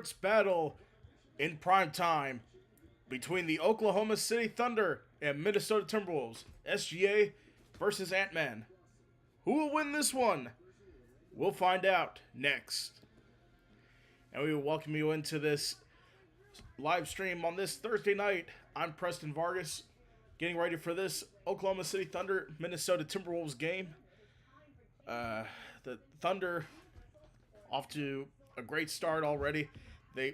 sports battle in prime time between the Oklahoma City Thunder and Minnesota Timberwolves, SGA versus Ant-Man. Who will win this one? We'll find out next. And we will welcome you into this live stream on this Thursday night. I'm Preston Vargas, getting ready for this Oklahoma City Thunder Minnesota Timberwolves game. The Thunder off to a great start already.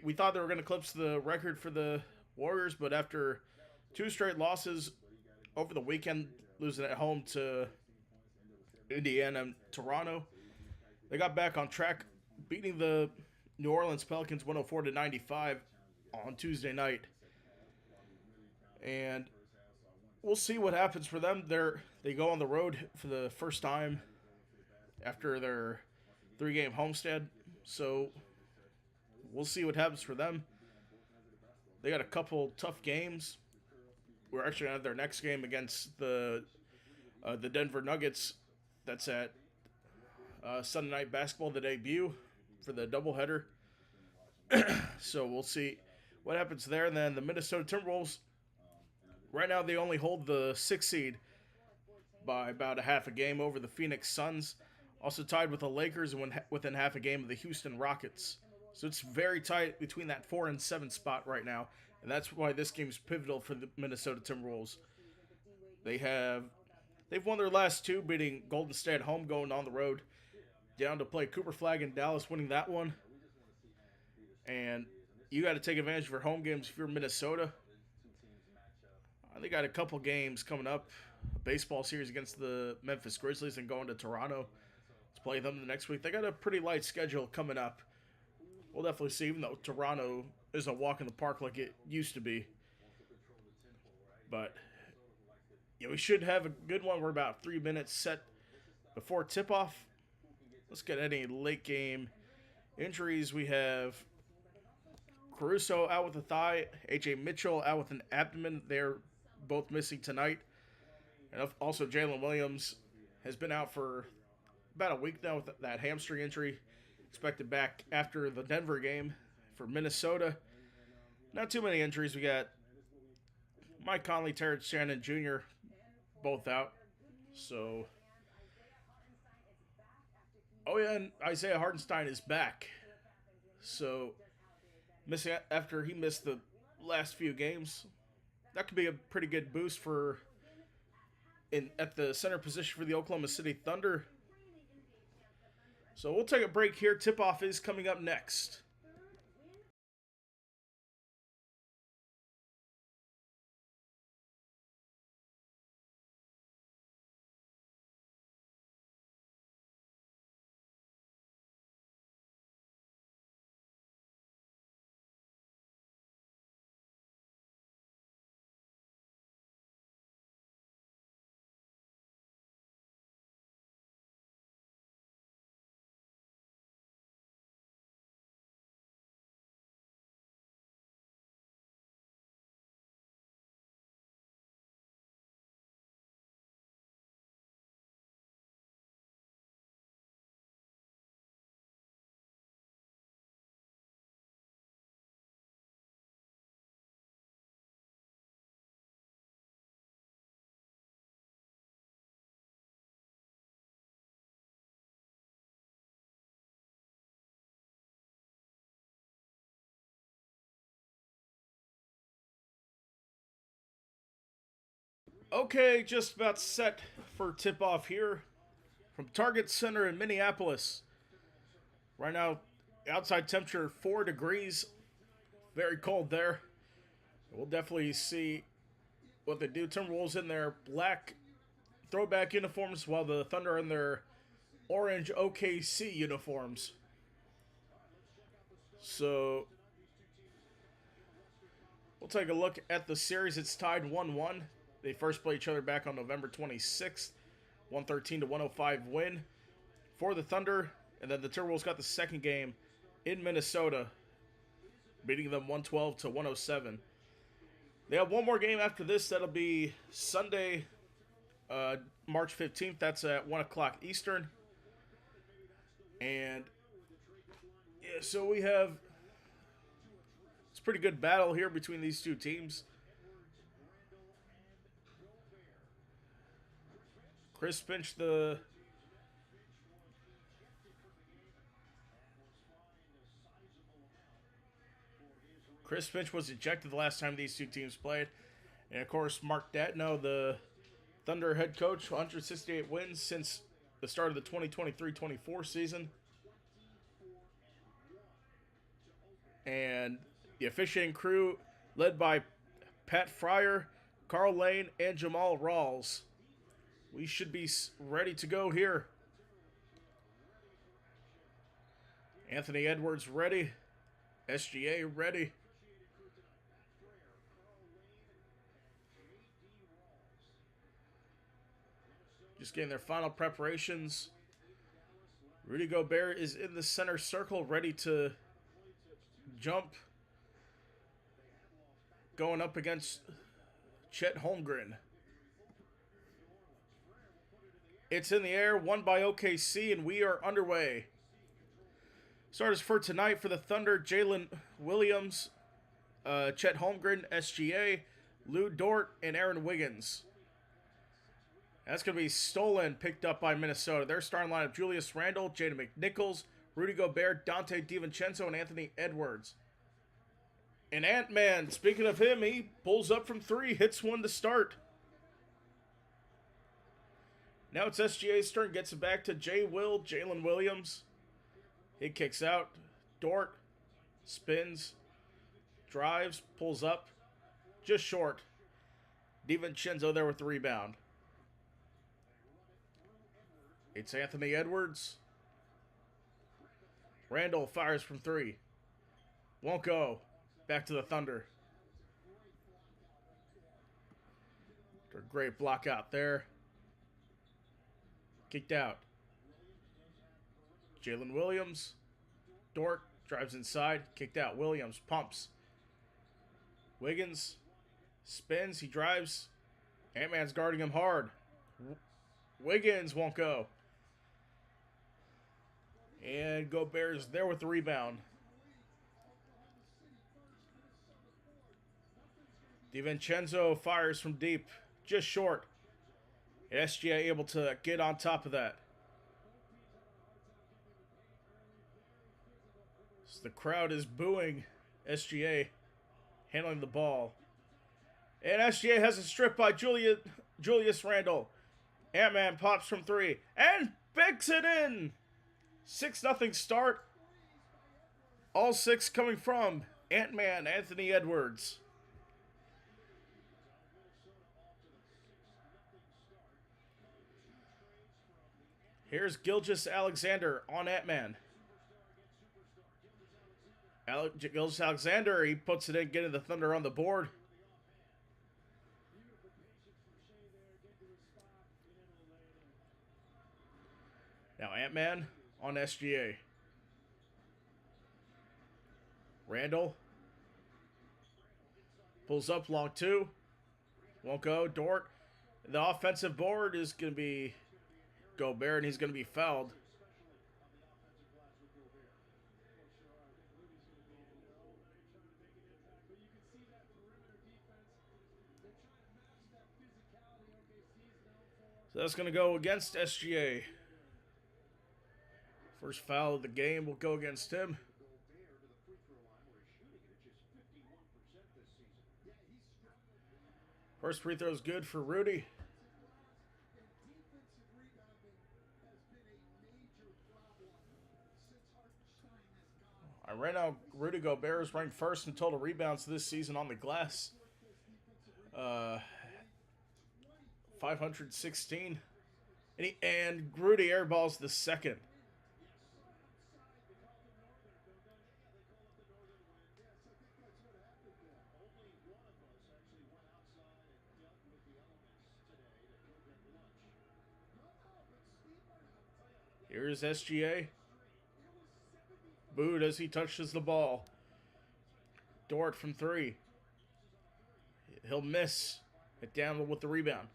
We thought they were going to eclipse the record for the Warriors, but after two straight losses over the weekend, losing at home to Indiana and Toronto, they got back on track, beating the New Orleans Pelicans 104-95 on Tuesday night. And we'll see what happens for them. They go on the road for the first time after their three-game homestand, so we'll see what happens for them. They got a couple tough games. We're actually going to have their next game against the Denver Nuggets. That's at Sunday Night Basketball, the debut for the doubleheader. So we'll see what happens there. And then the Minnesota Timberwolves, right now they only hold the 6th seed by about a half a game over the Phoenix Suns. Also tied with the Lakers and within half a game of the Houston Rockets. So it's very tight between that 4 and 7 spot right now. And that's why this game is pivotal for the Minnesota Timberwolves. They've won their last two, beating Golden State at home, going on the road down to play Cooper Flag in Dallas, winning that one. And you got to take advantage of your home games if you're Minnesota. They got a couple games coming up. A baseball series against the Memphis Grizzlies and going to Toronto to play them the next week. They got a pretty light schedule coming up. We'll definitely see, even though Toronto is a walk in the park like it used to be. But yeah, we should have a good one. We're about 3 minutes set before tip-off. Let's get any late game injuries. We have Caruso out with a thigh, A.J. Mitchell out with an abdomen. They're both missing tonight. And also Jalen Williams has been out for about a week now with that hamstring injury. Expected back after the Denver game for Minnesota. Not too many injuries. We got Mike Conley, Terrence Shannon Jr. both out. So, oh yeah, and Isaiah Hartenstein is back. So, missing after he missed the last few games. That could be a pretty good boost at the center position for the Oklahoma City Thunder. So we'll take a break here. Tip-off is coming up next. Okay, just about set for tip-off here from Target Center in Minneapolis. Right now, outside temperature 4 degrees. Very cold there. We'll definitely see what they do. Timberwolves in their black throwback uniforms, while the Thunder in their orange OKC uniforms. So, we'll take a look at the series. It's tied 1-1. They first played each other back on November 26th. 113-105 win for the Thunder. And then the Timberwolves got the second game in Minnesota, beating them 112-107. They have one more game after this. That'll be Sunday, March 15th. That's at 1 o'clock Eastern. And yeah, so we have It's a pretty good battle here between these two teams. Chris Finch, Chris Finch was ejected the last time these two teams played. And of course, Mark Datno, the Thunder head coach, 168 wins since the start of the 2023-24 season. And the officiating crew, led by Pat Fryer, Carl Lane, and Jamal Rawls. We should be ready to go here. Anthony Edwards ready. SGA ready. Just getting their final preparations. Rudy Gobert is in the center circle, ready to jump. Going up against Chet Holmgren. It's in the air, won by OKC, and we are underway. Starters for tonight for the Thunder: Jalen Williams, Chet Holmgren, SGA, Lou Dort, and Aaron Wiggins. That's going to be stolen, picked up by Minnesota. Their starting lineup: Julius Randle, Jaden McNichols, Rudy Gobert, Dante DiVincenzo, and Anthony Edwards. And Ant-Man, speaking of him, he pulls up from three, hits one to start. Now it's SGA's turn, gets it back to Jalen Williams. He kicks out. Dort spins, drives, pulls up, just short. DiVincenzo there with the rebound. It's Anthony Edwards. Randall fires from three. Won't go. Back to the Thunder. Great block out there. Kicked out. Jalen Williams. Dort drives inside. Kicked out. Williams pumps. Wiggins spins. He drives. Ant-Man's guarding him hard. Wiggins won't go. And Gobert's there with the rebound. DiVincenzo fires from deep. Just short. And SGA able to get on top of that. So the crowd is booing SGA handling the ball. And SGA has a strip by Julius Randle. Ant-Man pops from three and picks it in. 6-0 start. All six coming from Ant-Man Anthony Edwards. Here's Gilgeous-Alexander on Ant-Man. Gilgeous-Alexander, he puts it in, getting the Thunder on the board. Now Ant-Man on SGA. Randall pulls up, long two. Won't go. Dort. The offensive board is going to be Gobert, and he's going to be fouled. So that's going to go against SGA. First foul of the game will go against him. First free throw is good for Rudy. Right now, Rudy Gobert is ranked first in total rebounds this season on the glass. 516. And Rudy airballs the second. Here's SGA. Booed as he touches the ball. Dort from three. He'll miss. It down with the rebound.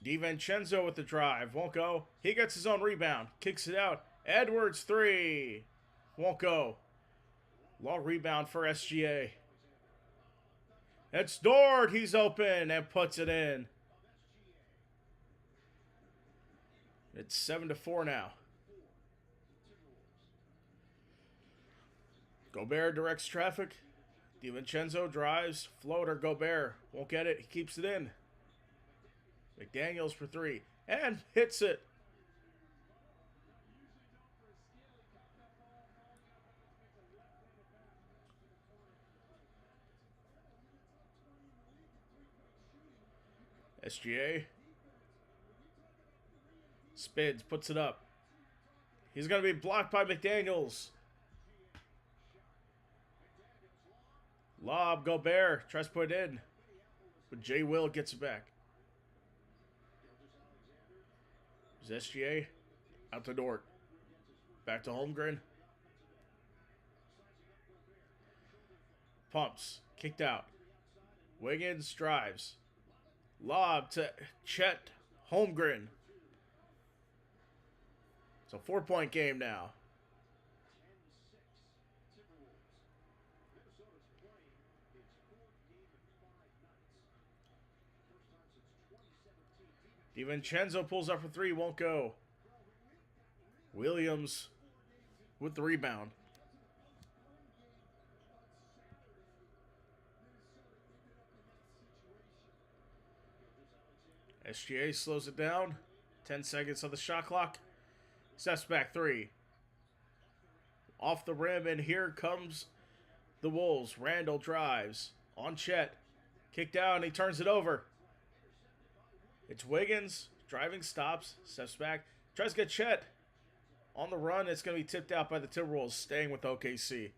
DiVincenzo with the drive. Won't go. He gets his own rebound. Kicks it out. Edwards three. Won't go. Long rebound for SGA. It's Dort. He's open and puts it in. It's 7-4 now. Gobert directs traffic. DiVincenzo drives. Floater. Gobert won't get it. He keeps it in. McDaniels for three. And hits it. SGA. Spins. Puts it up. He's going to be blocked by McDaniels. Lob. Gobert. Tries to put it in. But J. Will gets it back. There's SGA. Out to Dort. Back to Holmgren. Pumps. Kicked out. Wiggins drives. Lob to Chet Holmgren. It's a 4-point game now. DiVincenzo pulls up for three. Won't go. Williams with the rebound. SGA slows it down. 10 seconds on the shot clock. Steps back three. Off the rim, and here comes the Wolves. Randall drives on Chet. Kick down, he turns it over. It's Wiggins. Driving stops. Steps back. Tries to get Chet. On the run, it's going to be tipped out by the Timberwolves, staying with OKC.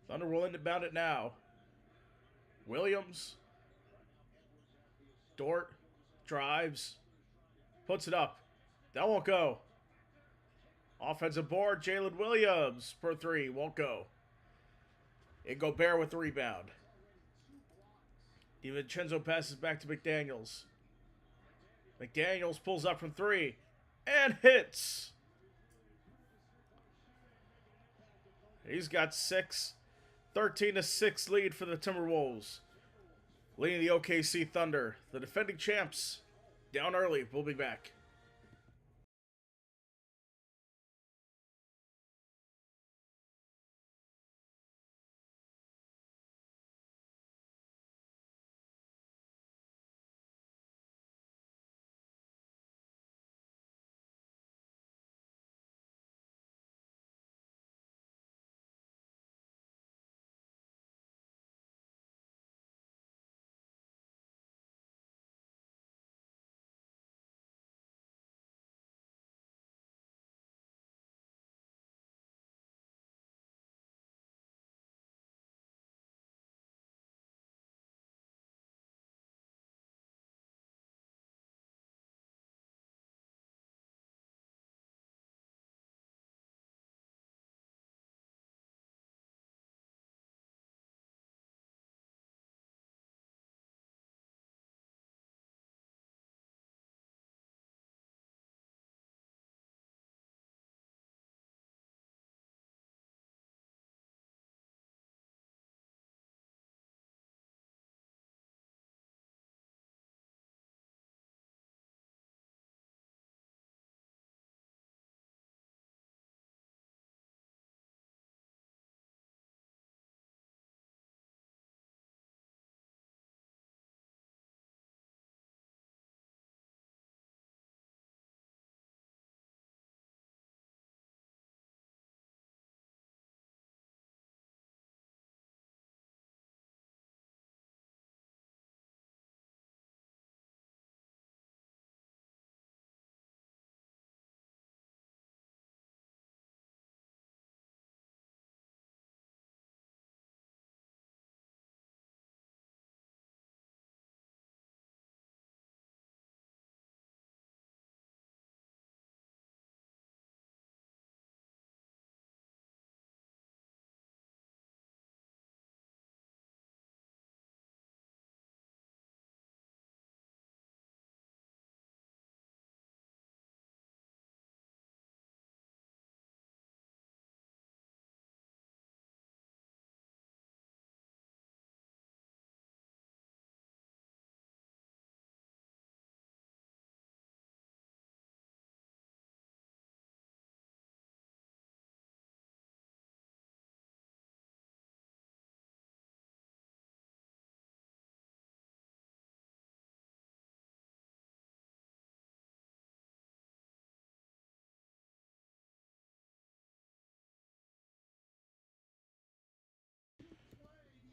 Thunder will inbound it now. Williams. Dort drives. Puts it up. That won't go. Offensive board. Jalen Williams for three. Won't go. And Gobert with the rebound. DiVincenzo passes back to McDaniels. McDaniels pulls up from three. And hits. He's got 6. 13-6 lead for the Timberwolves. Leading the OKC Thunder. The defending champs. Down early. We'll be back.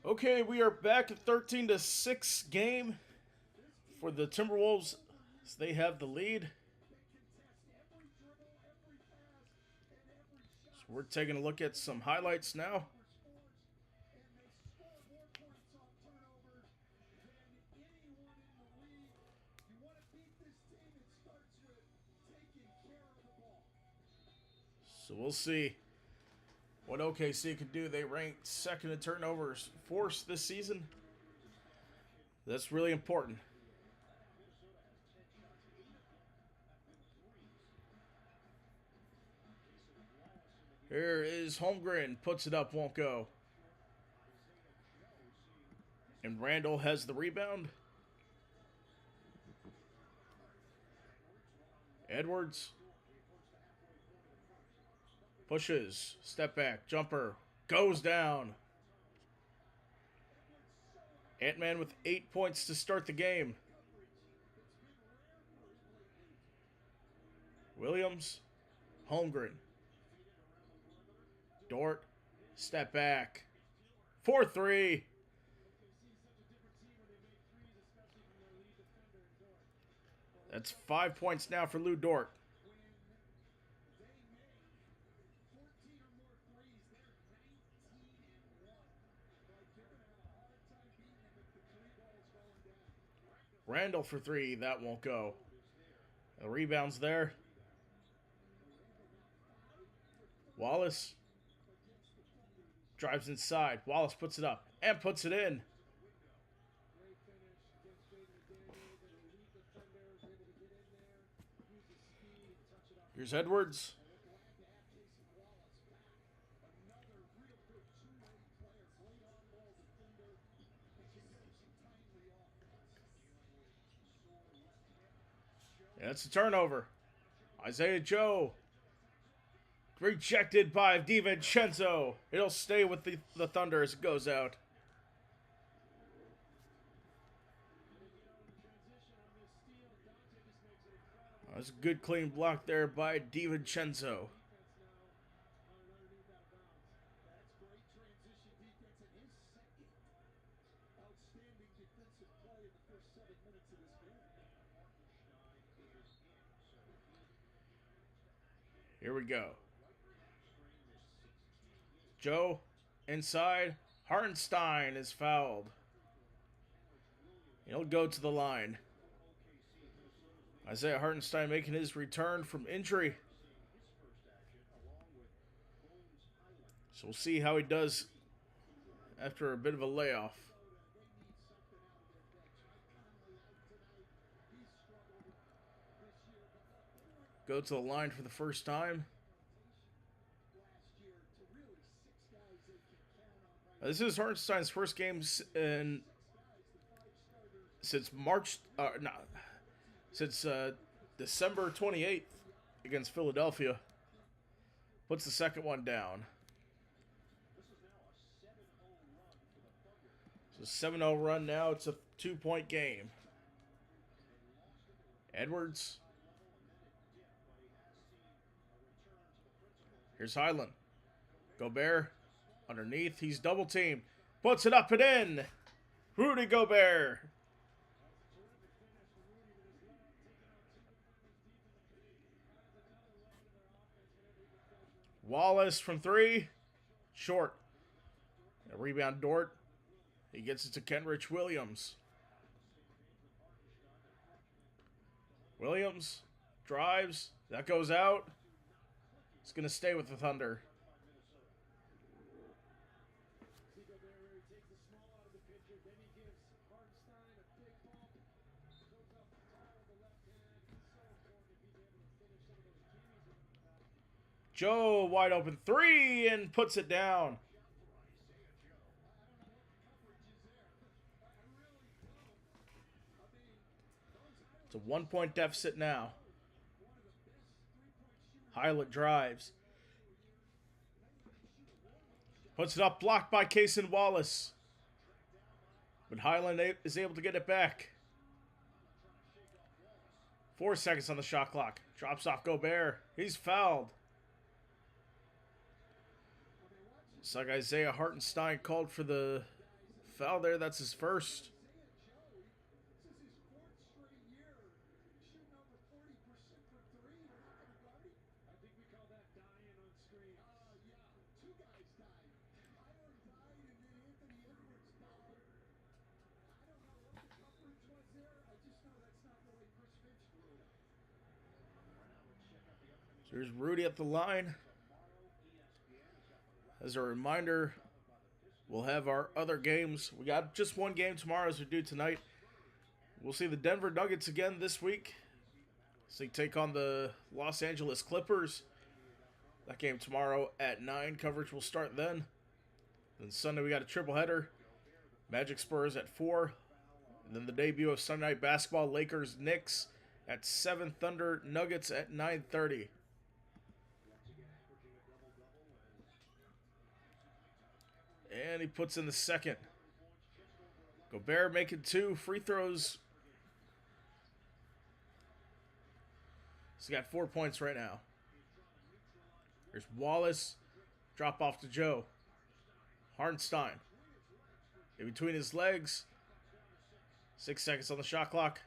Okay, we are back at 13-6 game for the Timberwolves. As they have the lead. So we're taking a look at some highlights now. So we'll see what OKC can do. They ranked second in turnovers forced this season. That's really important. Here is Holmgren, puts it up, won't go. And Randall has the rebound. Edwards pushes, step back, jumper, goes down. Ant-Man with 8 points to start the game. Williams, Holmgren. Dort, step back. 4-3. That's 5 points now for Lou Dort. Randall for 3, that won't go. The rebound's there. Wallace drives inside. Wallace puts it up and puts it in. Here's Edwards. Yeah, it's a turnover. Isaiah Joe. Rejected by DiVincenzo. It'll stay with the Thunder as it goes out. That's a good clean block there by DiVincenzo. Here we go. Joe inside. Hartenstein is fouled. He'll go to the line. Isaiah Hartenstein making his return from injury. So we'll see how he does after a bit of a layoff. Go to the line for the first time. This is Hartenstein's first game since December 28th against Philadelphia. Puts the second one down. So 7-0 run now. It's a 2-point game. Edwards. Here's Highland. Gobert underneath. He's double teamed. Puts it up and in. Rudy Gobert. Wallace from 3. Short. A rebound Dort. He gets it to Kenrich Williams. Williams drives. That goes out. It's going to stay with the Thunder. Joe wide open 3 and puts it down. It's a 1-point deficit now. Highland drives. Puts it up, blocked by Cason Wallace. But Highland is able to get it back. 4 seconds on the shot clock. Drops off Gobert. He's fouled. It's like Isaiah Hartenstein called for the foul there. That's his first. So here's Rudy at the line. As a reminder, we'll have our other games. We got just one game tomorrow as we do tonight. We'll see the Denver Nuggets again this week. So they take on the Los Angeles Clippers. That game tomorrow at 9. Coverage will start then. Then Sunday we got a triple header. Magic Spurs at 4. And then the debut of Sunday Night Basketball, Lakers Knicks at 7. Thunder Nuggets at 9:30. And he puts in the second. Gobert making 2 free throws. He's got 4 points right now. There's Wallace. Drop off to Joe. Hartenstein. In between his legs. 6 seconds on the shot clock.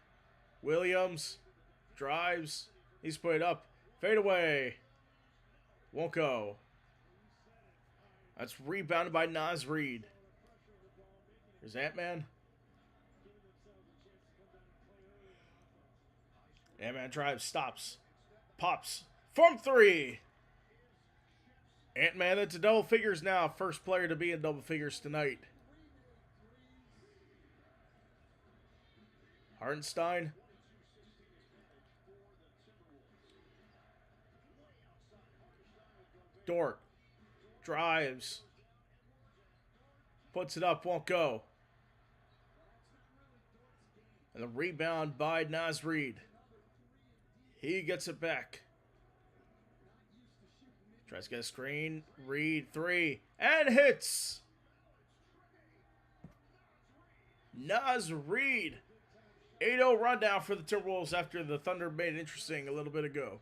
Williams. Drives. He's put it up. Fade away. Won't go. That's rebounded by Naz Reid. Here's Ant-Man. Ant-Man drives. Stops. Pops. From 3. Ant-Man into double figures now. First player to be in double figures tonight. Hartenstein. Dort. Drives. Puts it up. Won't go. And the rebound by Naz Reid. He gets it back. Tries to get a screen. Reid 3. And hits. Naz Reid. 8-0 rundown for the Timberwolves after the Thunder made it interesting a little bit ago.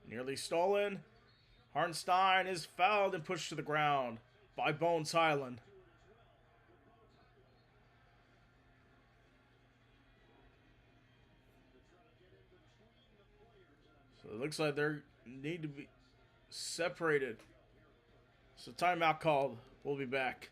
Nearly stolen. Hartenstein is fouled and pushed to the ground by Bones Highland. So it looks like they need to be separated. So timeout called. We'll be back.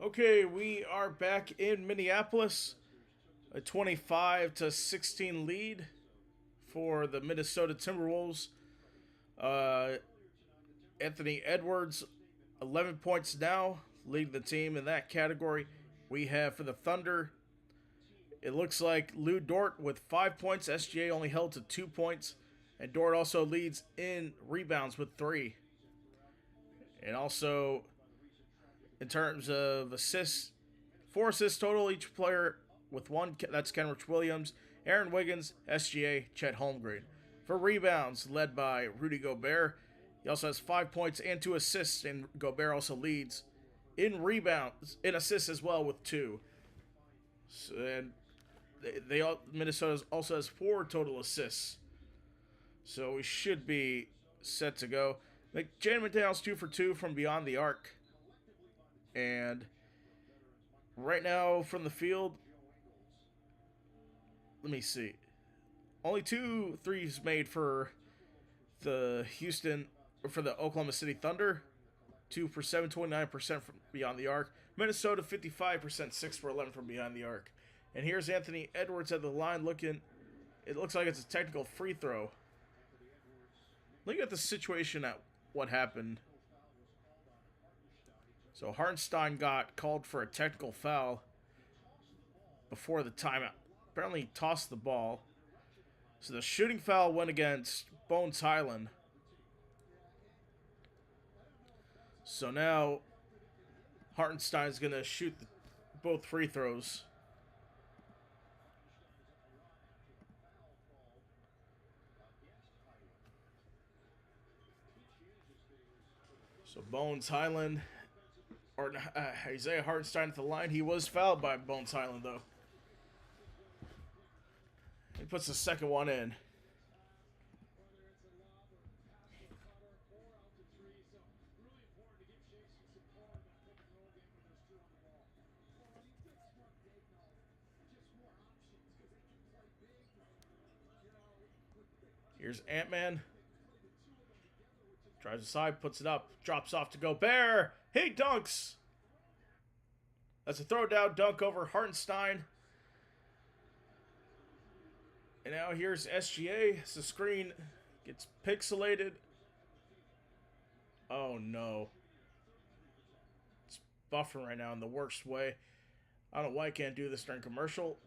Okay, we are back in Minneapolis. A 25-16 lead for the Minnesota Timberwolves. Uh, Anthony Edwards, 11 points now, leading the team in that category. We have for the Thunder, it looks like Lou Dort with 5 points. SGA only held to 2 points. And Dort also leads in rebounds with 3. And also, in terms of assists, 4 assists total, each player with 1. That's Kenrich Williams, Aaron Wiggins, SGA, Chet Holmgren. For rebounds, led by Rudy Gobert. He also has 5 points and 2 assists, and Gobert also leads in rebounds, in assists as well with 2. So, and Minnesota also has 4 total assists. So we should be set to go. Jaden McDaniels 2 for 2 from beyond the arc. And right now from the field, let me see. Only 2 threes made for the Oklahoma City Thunder. 2 for 7, 29% from beyond the arc. Minnesota 55%, 6 for 11 from behind the arc. And here's Anthony Edwards at the line looking. It looks like it's a technical free throw. Look at the situation at what happened. So Hartenstein got called for a technical foul before the timeout. Apparently he tossed the ball. So the shooting foul went against Bones Highland. So now Hartenstein's going to shoot both free throws. So Bones Highland, or Isaiah Hartenstein at the line. He was fouled by Bones Highland, though. He puts the second one in. Here's Ant-Man. Drives aside, puts it up, drops off to Gobert. He dunks. That's a throw-down dunk over Hartenstein. And now here's SGA. The screen gets pixelated. Oh no. It's buffering right now in the worst way. I don't know why I can't do this during commercial.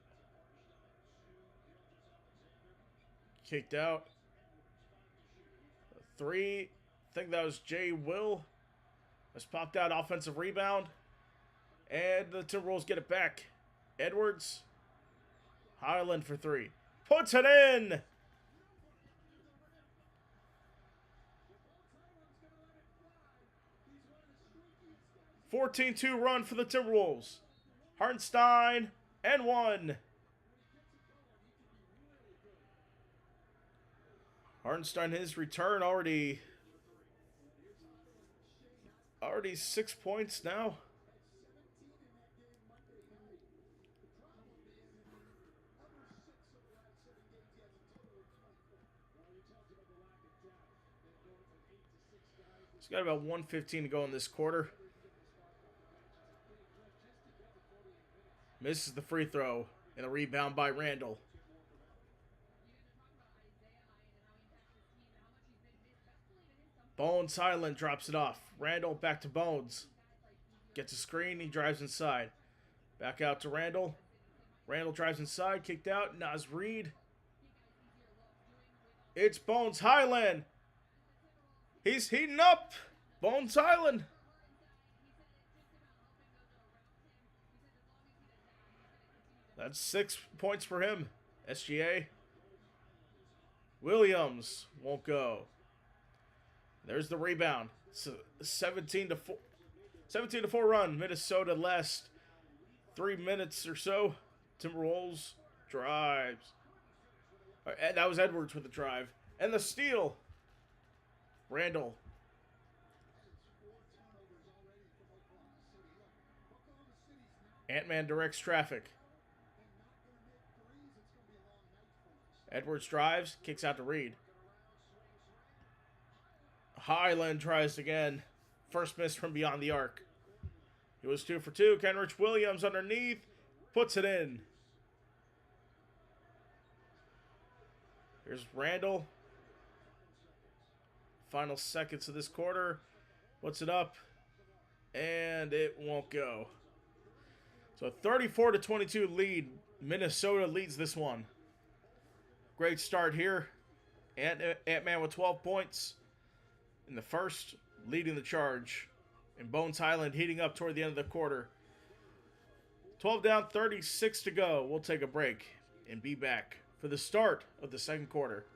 Kicked out. 3. I think that was Jay Will. Has popped out, offensive rebound. And the Timberwolves get it back. Edwards. Highland for 3. Puts it in! A 14-2 run for the Timberwolves. Hartenstein and 1. Hartenstein, his return already 6 points now. He's got about 1:15 to go in this quarter. Misses the free throw and a rebound by Randall. Bones Highland drops it off. Randall back to Bones. Gets a screen. He drives inside. Back out to Randall. Randall drives inside. Kicked out. Naz Reid. It's Bones Highland. He's heating up. Bones Highland. That's 6 points for him. SGA. Williams won't go. There's the rebound. It's a 17-4 run. Minnesota last 3 minutes or so. Timberwolves drives. And that was Edwards with the drive. And the steal. Randall. Ant-Man directs traffic. Edwards drives, kicks out to Reid. Highland tries again. First miss from beyond the arc. He was 2 for 2. Kenrich Williams underneath. Puts it in. Here's Randall. Final seconds of this quarter. Puts it up. And it won't go. So 34-22 lead. Minnesota leads this one. Great start here. Ant-Man with 12 points in the first, leading the charge. And Bones Highland heating up toward the end of the quarter. 12 down, 36 to go. We'll take a break and be back for the start of the second quarter.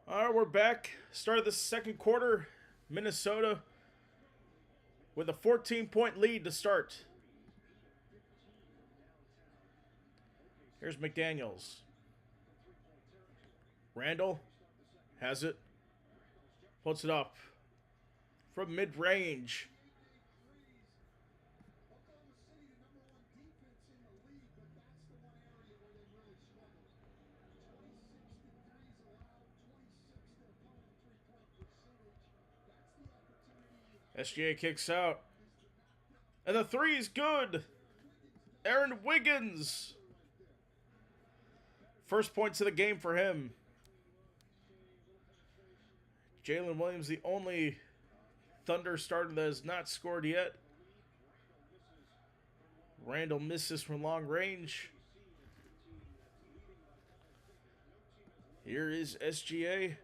All right, we're back. Start of the second quarter. Minnesota with a 14-point lead to start. Here's McDaniels. Randall has it. Puts it up from mid-range. SGA kicks out. And the three is good. Aaron Wiggins. First points of the game for him. Jalen Williams, the only Thunder starter that has not scored yet. Randall misses from long range. Here is SGA.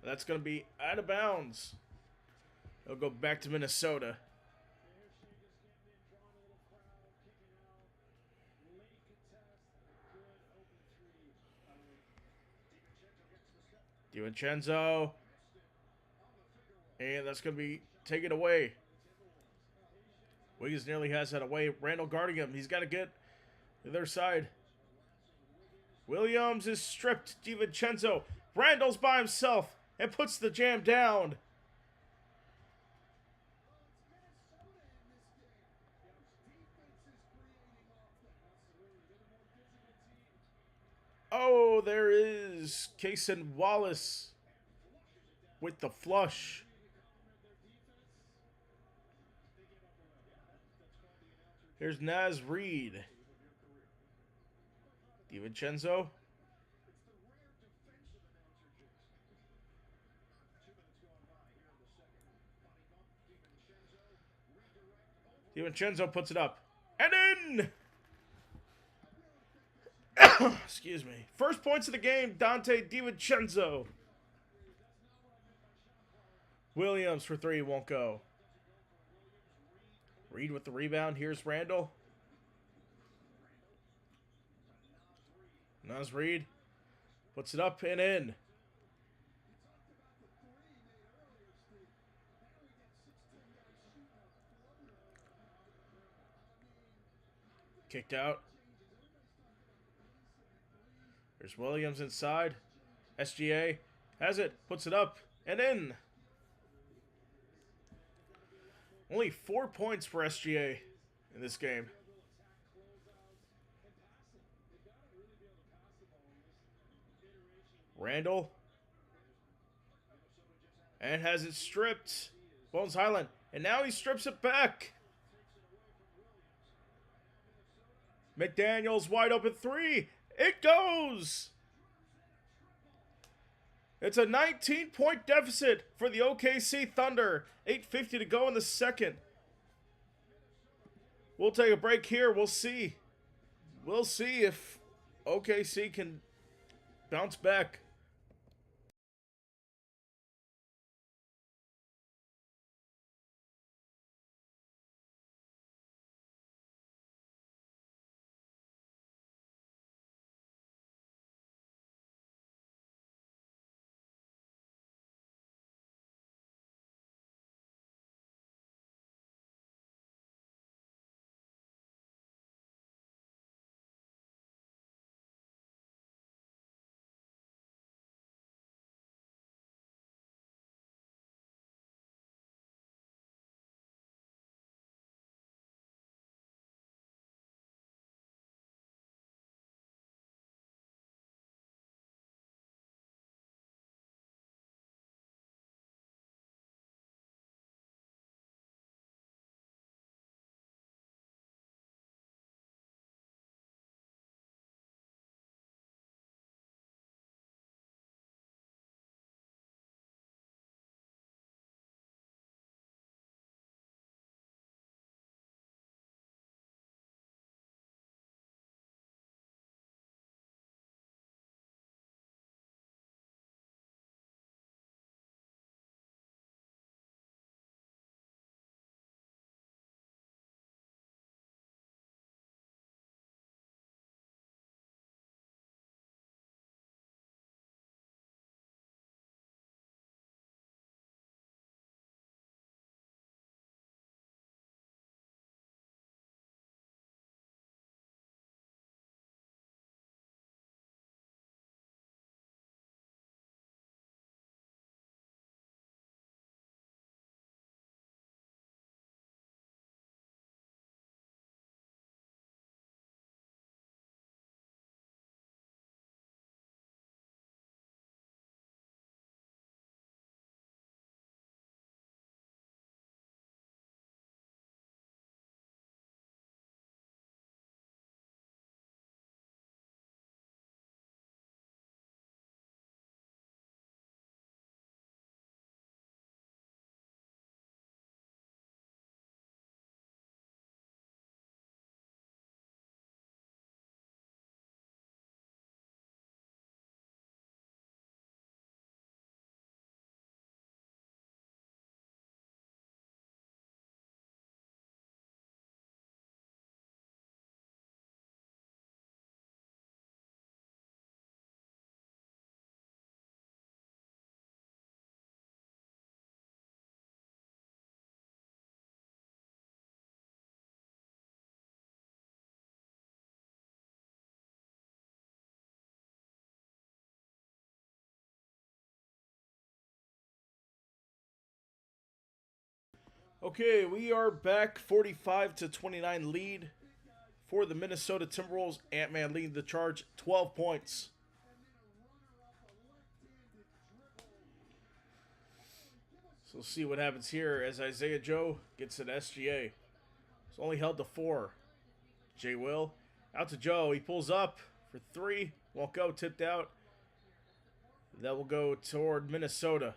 That's going to be out of bounds. He'll go back to Minnesota. DiVincenzo. And that's going to be taken away. Wiggins nearly has that away. Randall guarding him. He's got to get to their side. Williams is stripped. DiVincenzo. Randall's by himself and puts the jam down. Oh, there is Cason Wallace with the flush. Here's Naz Reid. DiVincenzo. DiVincenzo puts it up. And in! Excuse me. First points of the game, Dante DiVincenzo. Williams for three, won't go. Reed with the rebound. Here's Randall. Naz Reid puts it up and in. Kicked out. There's Williams inside. SGA has it, puts it up and in. Only 4 points for SGA in this game. Randall. And has it stripped. Bones Highland. And now he strips it back. McDaniels wide open three. It goes. It's a 19-point deficit for the OKC Thunder. 8:50 to go in the second. We'll take a break here. We'll see. We'll see if OKC can bounce back. Okay, we are back. 45-29 lead for the Minnesota Timberwolves. Ant-Man leading the charge, 12 points. So we'll see what happens here as Isaiah Joe gets an SGA. It's only held to 4. Jay Will out to Joe. He pulls up for 3. Won't go. Tipped out. That will go toward Minnesota.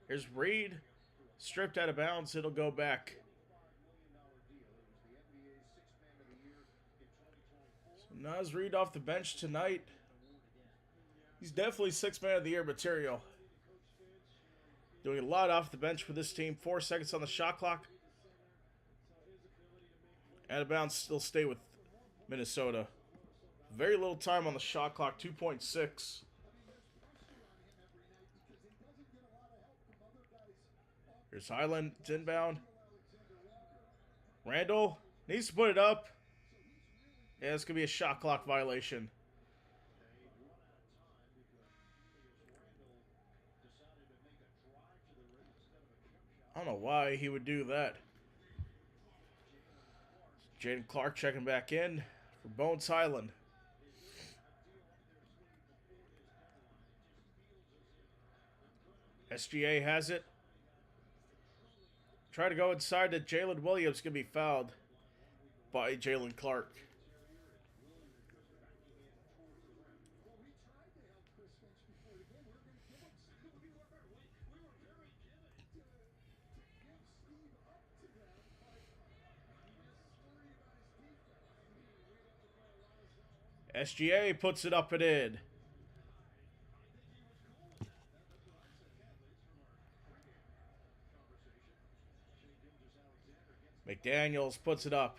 Here's Reed. Stripped out of bounds. It'll go back. So Naz Reed off the bench tonight. He's definitely 6th man of the year material. Doing a lot off the bench for this team. 4 seconds on the shot clock. Out of bounds still stay with Minnesota. Very little time on the shot clock. 2.6. Here's Highland. It's inbound. Randall needs to put it up. Yeah, it's going to be a shot clock violation. I don't know why he would do that. Jaden Clark checking back in for Bones Highland. SGA has it. Try to go inside to Jalen Williams. Going to be fouled by Jalen Clark. SGA puts it up and in. McDaniels puts it up.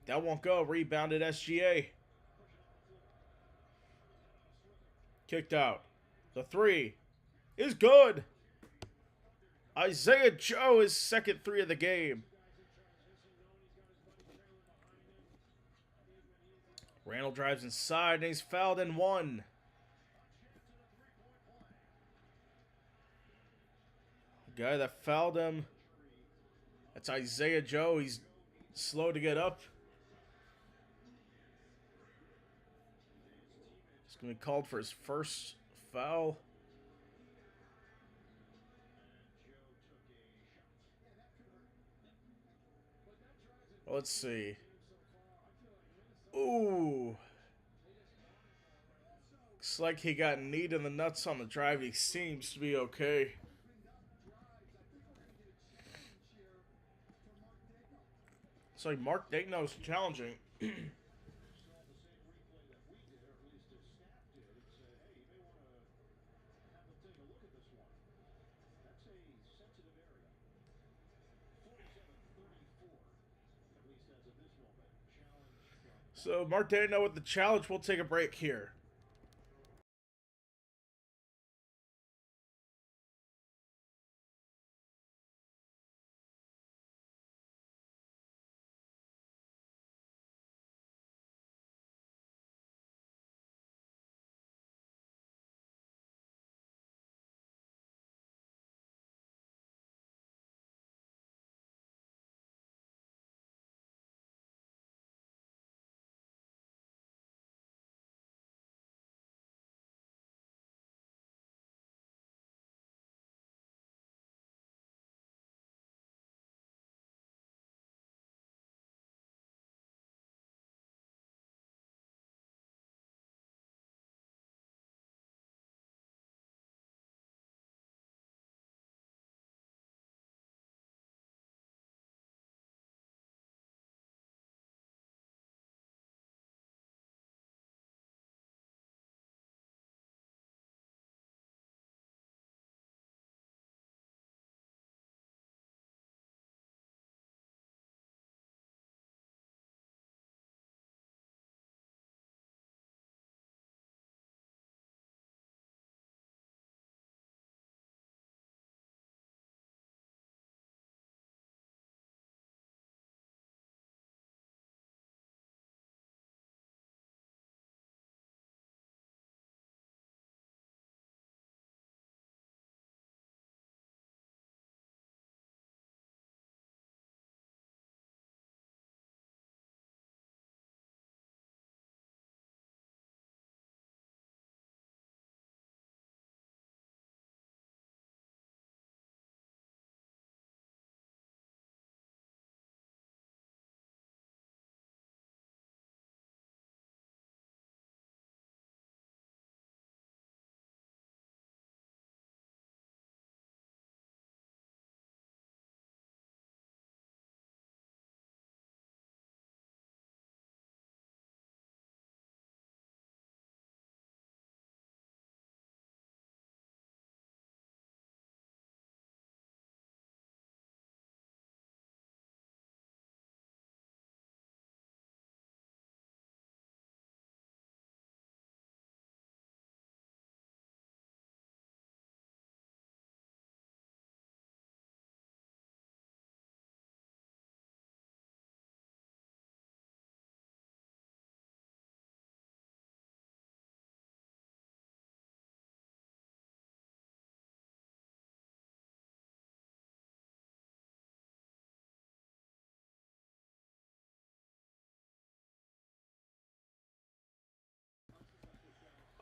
That won't go. Rebounded SGA. Kicked out. The 3 is good. Isaiah Joe, his second 3 of the game. Randall drives inside and he's fouled in 1. The guy that fouled him, that's Isaiah Joe. He's slow to get up. He's going to be called for his first foul. Let's see. Ooh. Looks like he got kneed in the nuts on the drive. He seems to be okay. It's like Mark Dayton's challenging. So Mark Dayton with the challenge. We'll take a break here.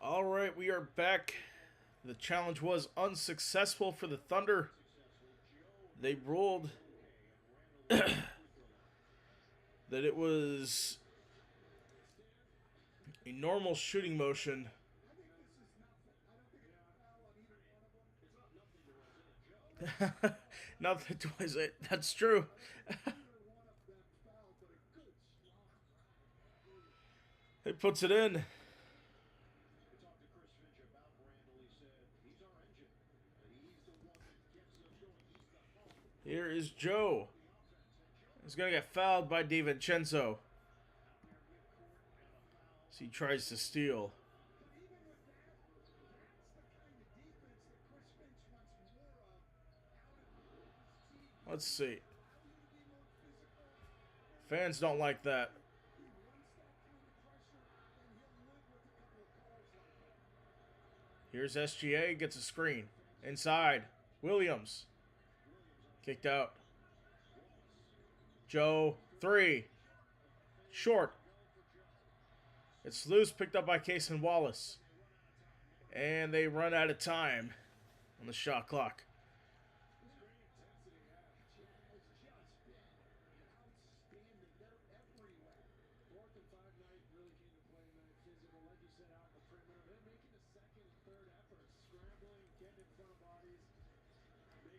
All right, we are back. The challenge was unsuccessful for the Thunder. They ruled that it was a normal shooting motion. Nothing was it. That's true. He puts it in. Here is Joe. He's going to get fouled by DiVincenzo. So he tries to steal. Let's see. Fans don't like that. Here's SGA, gets a screen. Inside. Williams. Kicked out. Joe, 3. Short. It's loose, picked up by Cason Wallace. And they run out of time on the shot clock.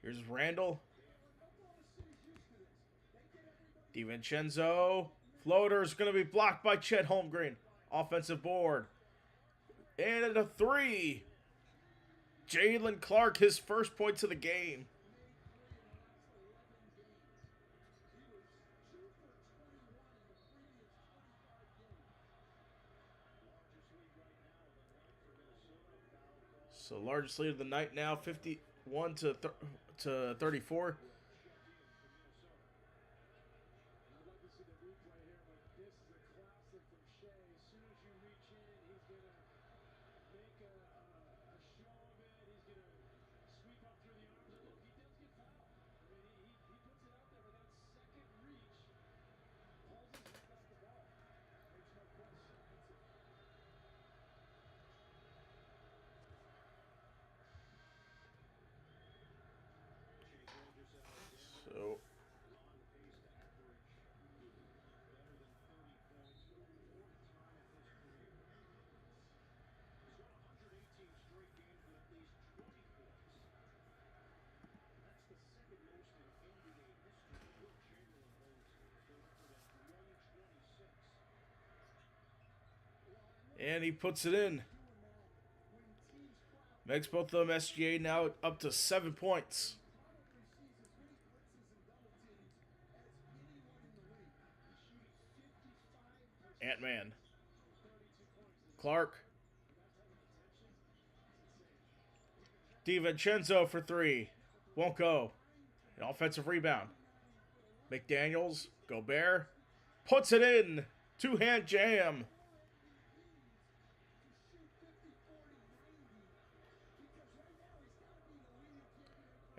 Here's Randall. DiVincenzo. Floater's going to be blocked by Chet Holmgren. Offensive board. And a 3. Jalen Clark, his first points of the game. So largest lead of the night now, 51 to 34. So and he puts it in. Makes both of them SGA now up to 7 points. Ant-Man. Clark. DiVincenzo for 3. Won't go. An offensive rebound. McDaniels. Gobert. Puts it in. Two-hand jam.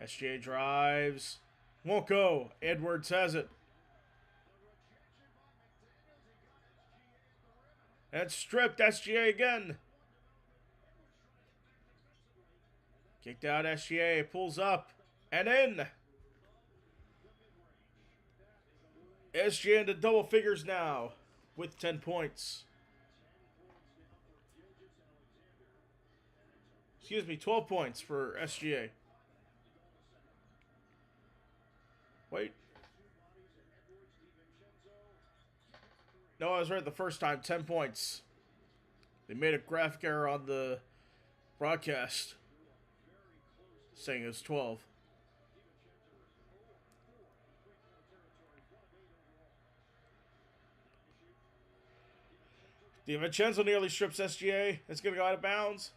SGA drives. Won't go. Edwards has it. And stripped. SGA again. Kicked out SGA. Pulls up. And in. SGA into double figures now. With 10 points. Excuse me, 12 points for SGA. Wait. No, I was right the first time. 10 points. They made a graphic error on the broadcast saying it was 12. DiVincenzo nearly strips SGA. It's going to go out of bounds.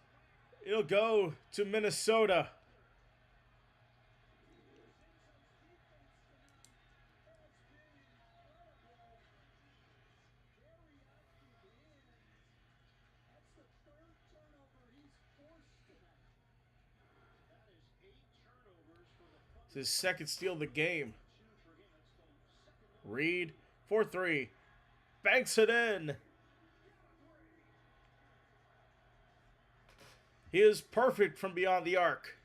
It'll go to Minnesota. It's his second steal of the game. Reed, 4-3. Banks it in. He is perfect from beyond the arc.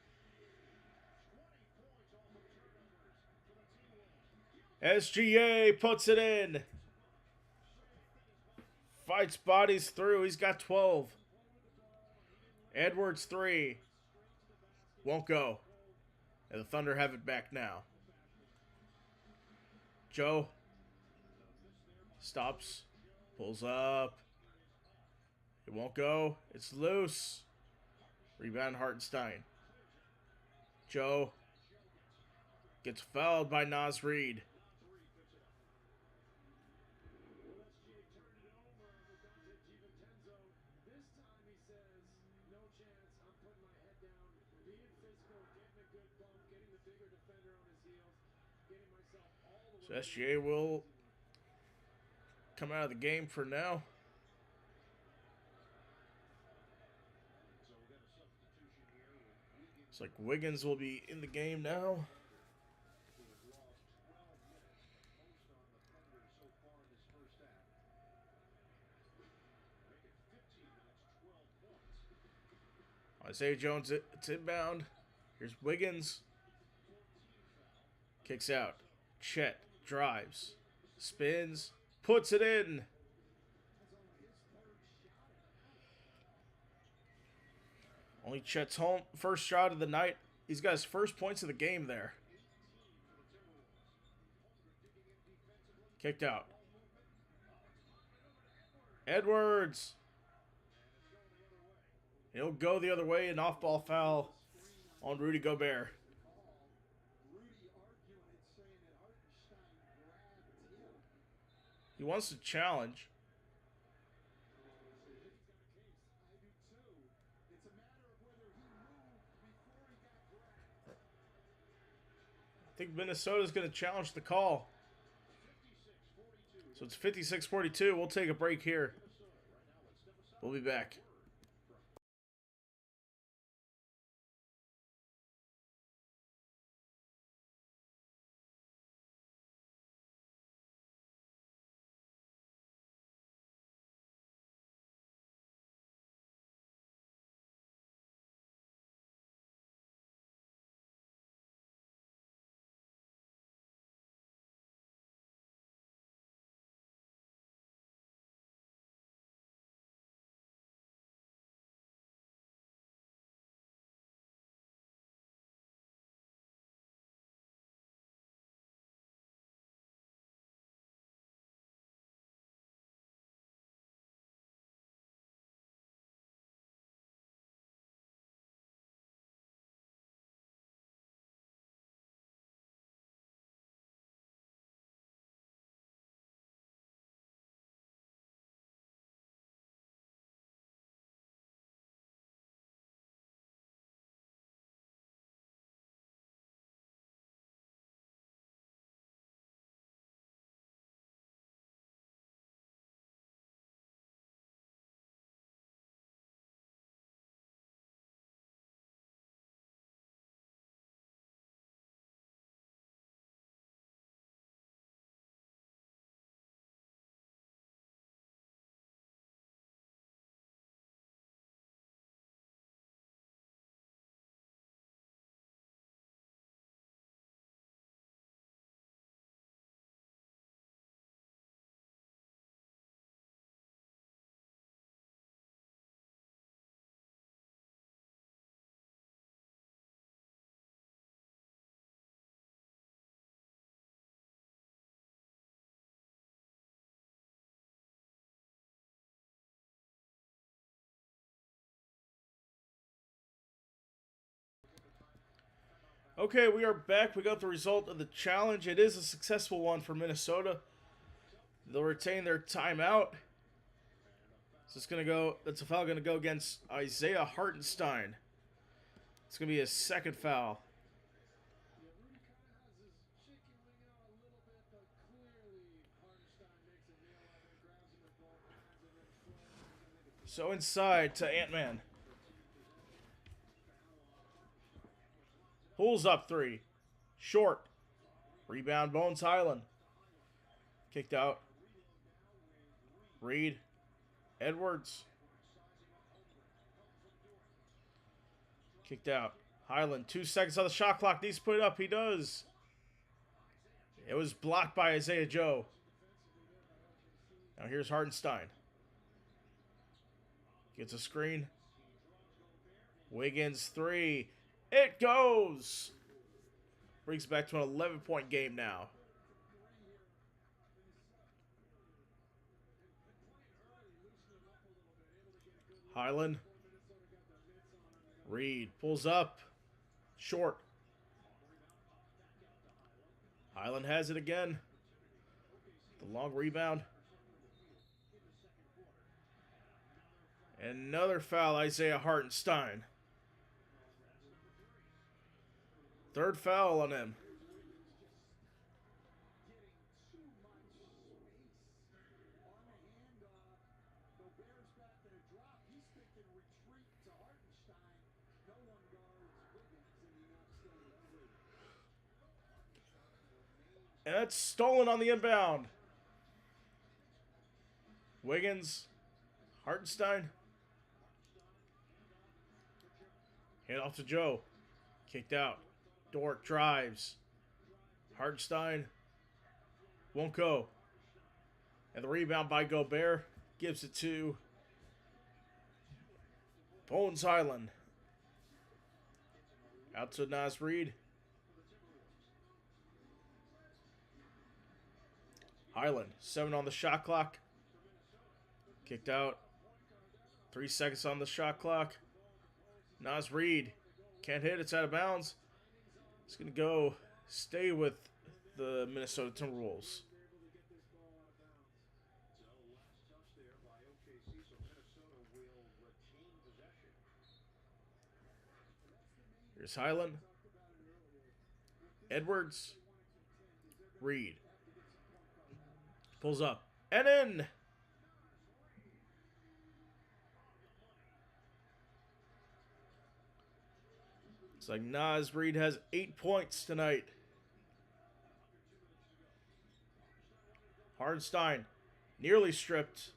SGA puts it in. Fights bodies through. He's got 12. Edwards 3. Won't go. And the Thunder have it back now. Joe stops. Pulls up. It won't go. It's loose. Rebound Hartenstein. Joe gets fouled by Naz Reid. So SGA will come out of the game for now. It's like Wiggins will be in the game now. Isaiah Jones, it's inbound. Here's Wiggins. Kicks out. Chet drives. Spins. Puts it in. Only Chet's home first shot of the night. He's got his first points of the game there. Kicked out. Edwards. He'll go the other way, an off-ball foul on Rudy Gobert. He wants to challenge. I think Minnesota's going to challenge the call. So it's 56-42. We'll take a break here. We'll be back. Okay, we are back. We got the result of the challenge. It is a successful one for Minnesota. They'll retain their timeout. So it's gonna go. That's a foul gonna go against Isaiah Hartenstein. It's gonna be his second foul. So inside to Ant-Man. Pulls up 3. Short. Rebound Bones Highland. Kicked out. Reed. Edwards. Kicked out. Highland, 2 seconds on the shot clock. Needs to put it up. He does. It was blocked by Isaiah Joe. Now here's Hartenstein. Gets a screen. Wiggins, 3. It goes! Brings it back to an 11-point game now. Highland. Reed pulls up. Short. Highland has it again. The long rebound. Another foul, Isaiah Hartenstein. Third foul on him. And that's stolen on the inbound. Wiggins. Hartenstein. Hand off to Joe. Kicked out. Dort drives. Hartenstein. Won't go. And the rebound by Gobert gives it to Bones Highland. Out to Naz Reid. Highland, 7 on the shot clock. Kicked out. 3 seconds on the shot clock. Naz Reid can't hit. It's out of bounds. It's going to stay with the Minnesota Timberwolves. Here's Highland. Edwards. Reed. Pulls up. And in! It's like Naz Reid has 8 points tonight. Hartenstein nearly stripped.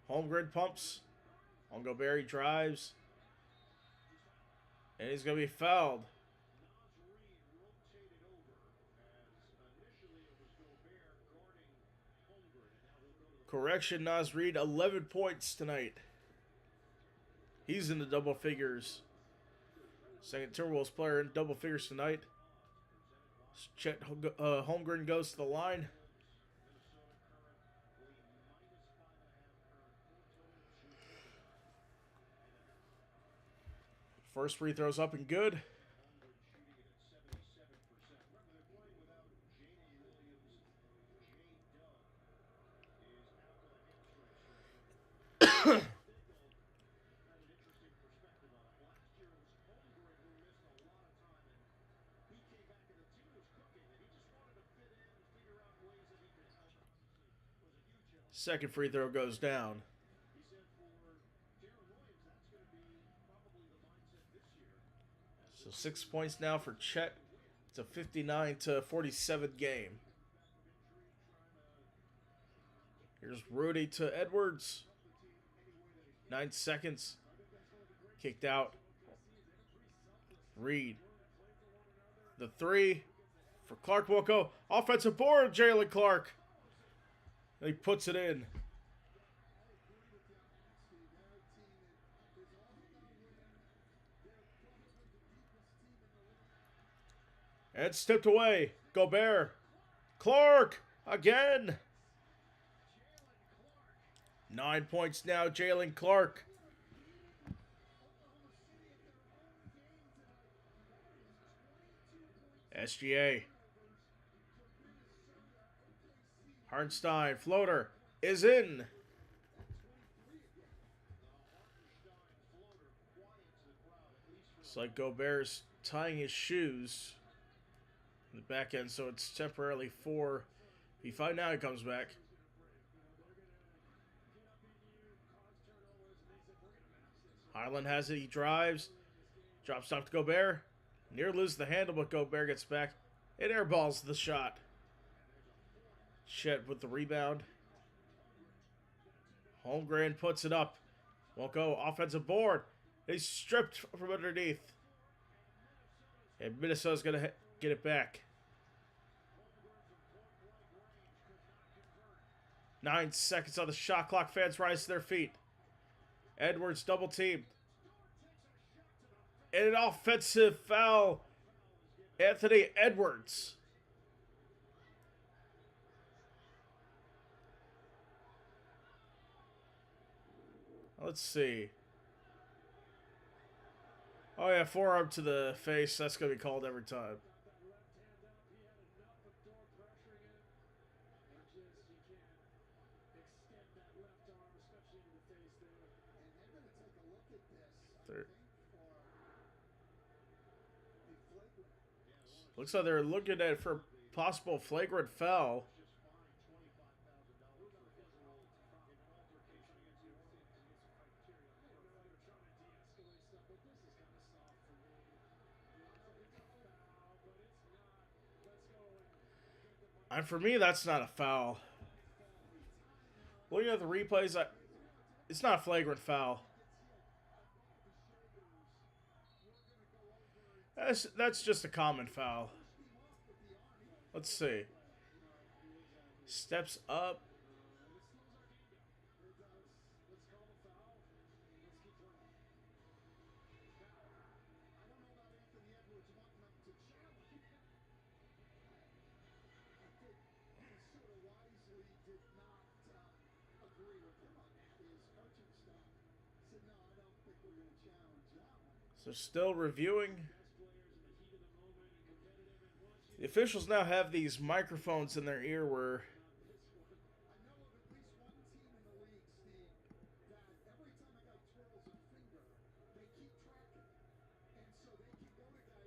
Holmgren pumps. On Gobert drives. And he's going to be fouled. Correction, Naz Reid, 11 points tonight. He's in the double figures. Second Timberwolves player in double figures tonight. Chet Holmgren goes to the line. First free throw's up and good. Second free throw goes down. So 6 points now for Chet. It's a 59-47 game. Here's Rudy to Edwards. 9 seconds. Kicked out. Reed. The 3 for Clark won't go. Offensive board, Jalen Clark. And he puts it in. And it's tipped away. Gobert. Clark again. 9 points now, Jalen Clark. SGA. Hartenstein, floater, is in. It's like Gobert's tying his shoes in the back end, so it's temporarily 4v5. Now he comes back. Highland has it, he drives. Drop stop to Gobert. Near loses the handle, but Gobert gets back. It airballs the shot. Chet with the rebound. Holmgren puts it up. Won't go. Offensive board. He's stripped from underneath. And Minnesota's going to get it back. 9 seconds on the shot clock. Fans rise to their feet. Edwards double teamed. And an offensive foul. Anthony Edwards. Let's see. Oh yeah, forearm to the face. That's going to be called every time. Looks like they're looking at it for possible flagrant foul. And for me, that's not a foul. Looking at the replays, it's not a flagrant foul. That's just a common foul. Let's see. Steps up. So still reviewing. The officials now have these microphones in their ear where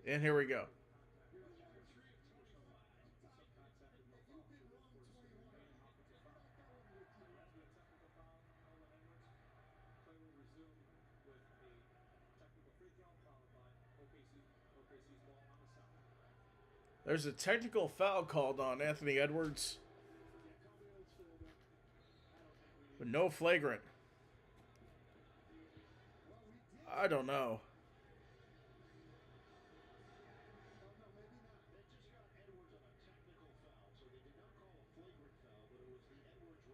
and here we go. There's a technical foul called on Anthony Edwards. But no flagrant. I don't know.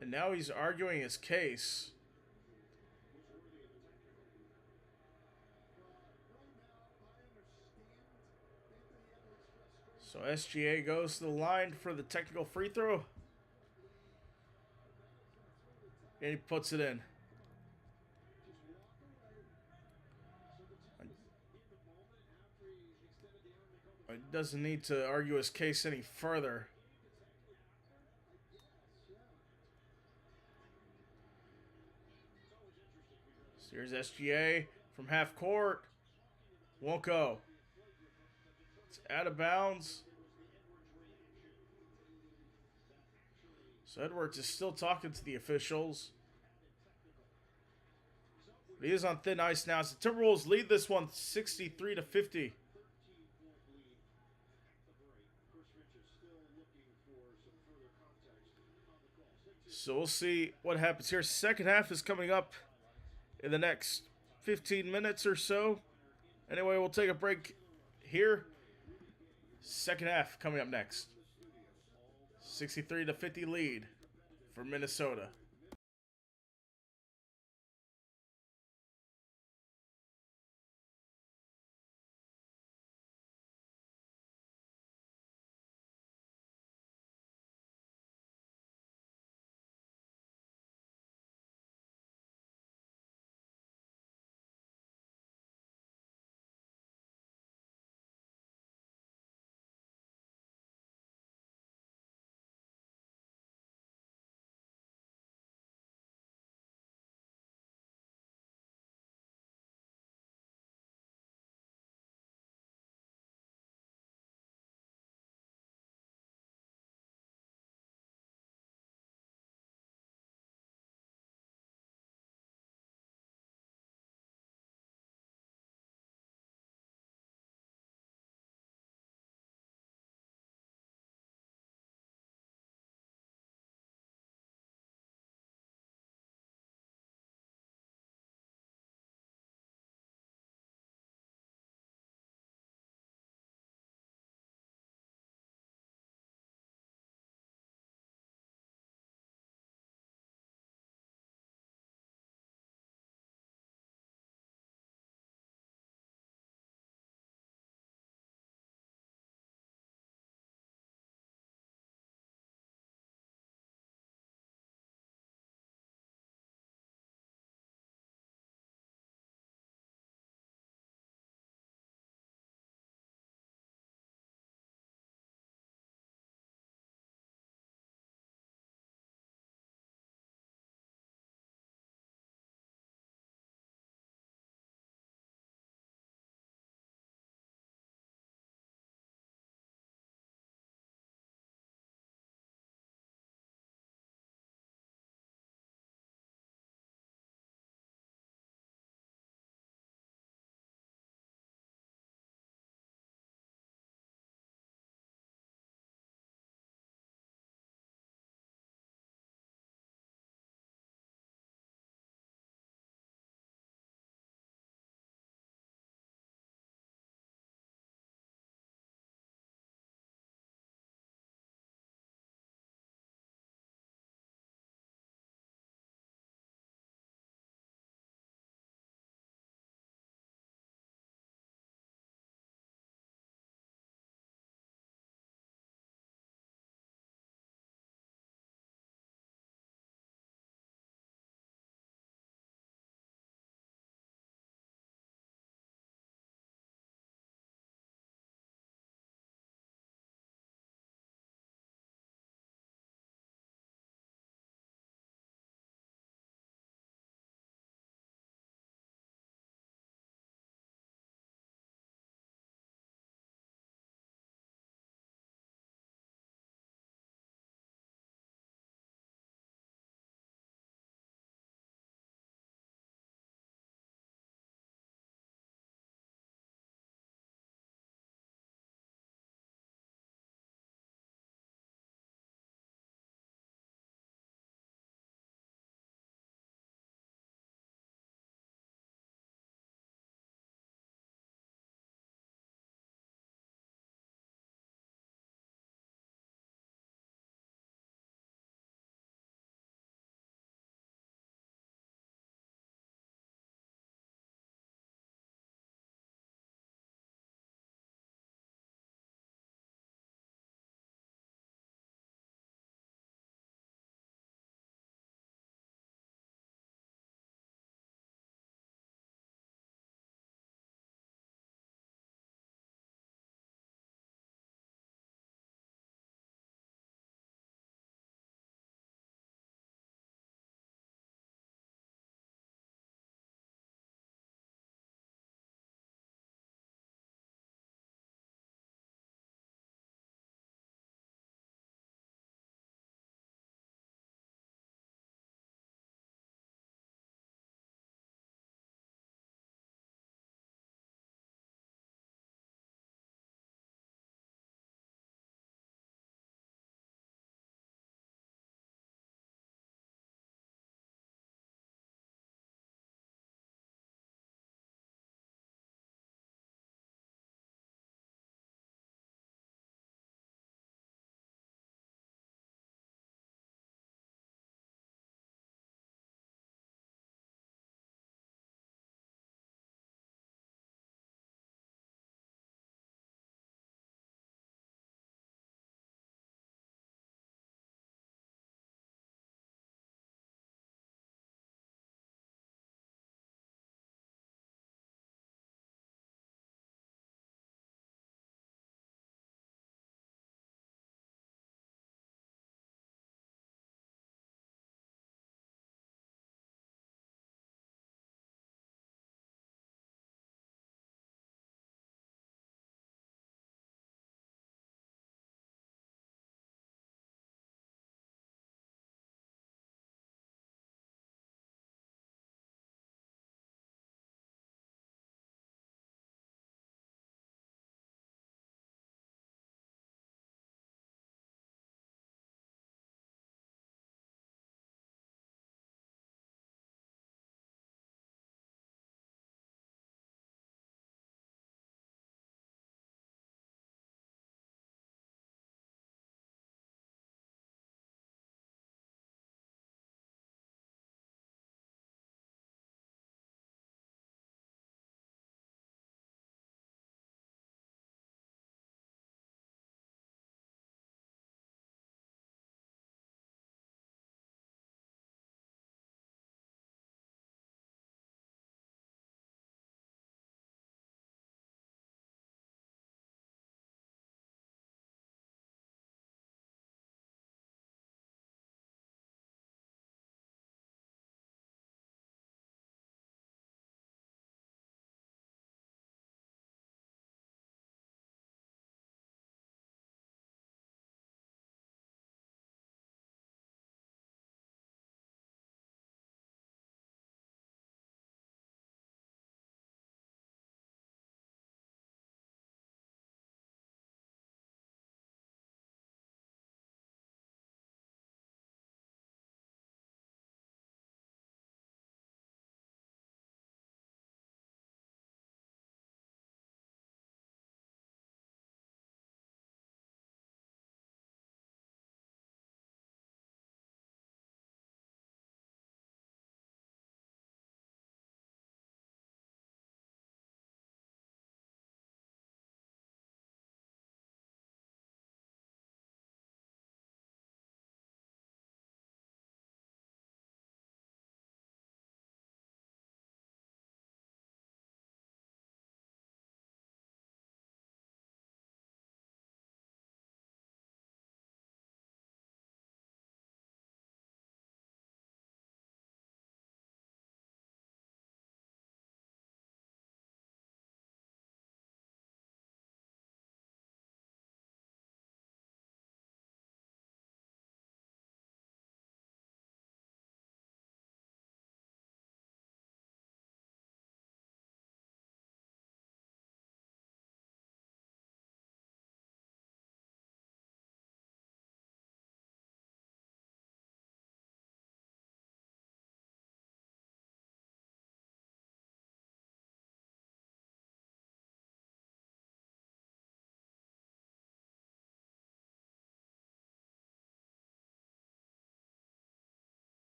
And now he's arguing his case. So SGA goes to the line for the technical free throw. And he puts it in. He doesn't need to argue his case any further. So here's SGA from half court. Won't go. It's out of bounds. So Edwards is still talking to the officials. But he is on thin ice now. So the Timberwolves lead this one 63-50. So we'll see what happens here. Second half is coming up in the next 15 minutes or so. Anyway, we'll take a break here. Second half coming up next. 63-50 lead for Minnesota.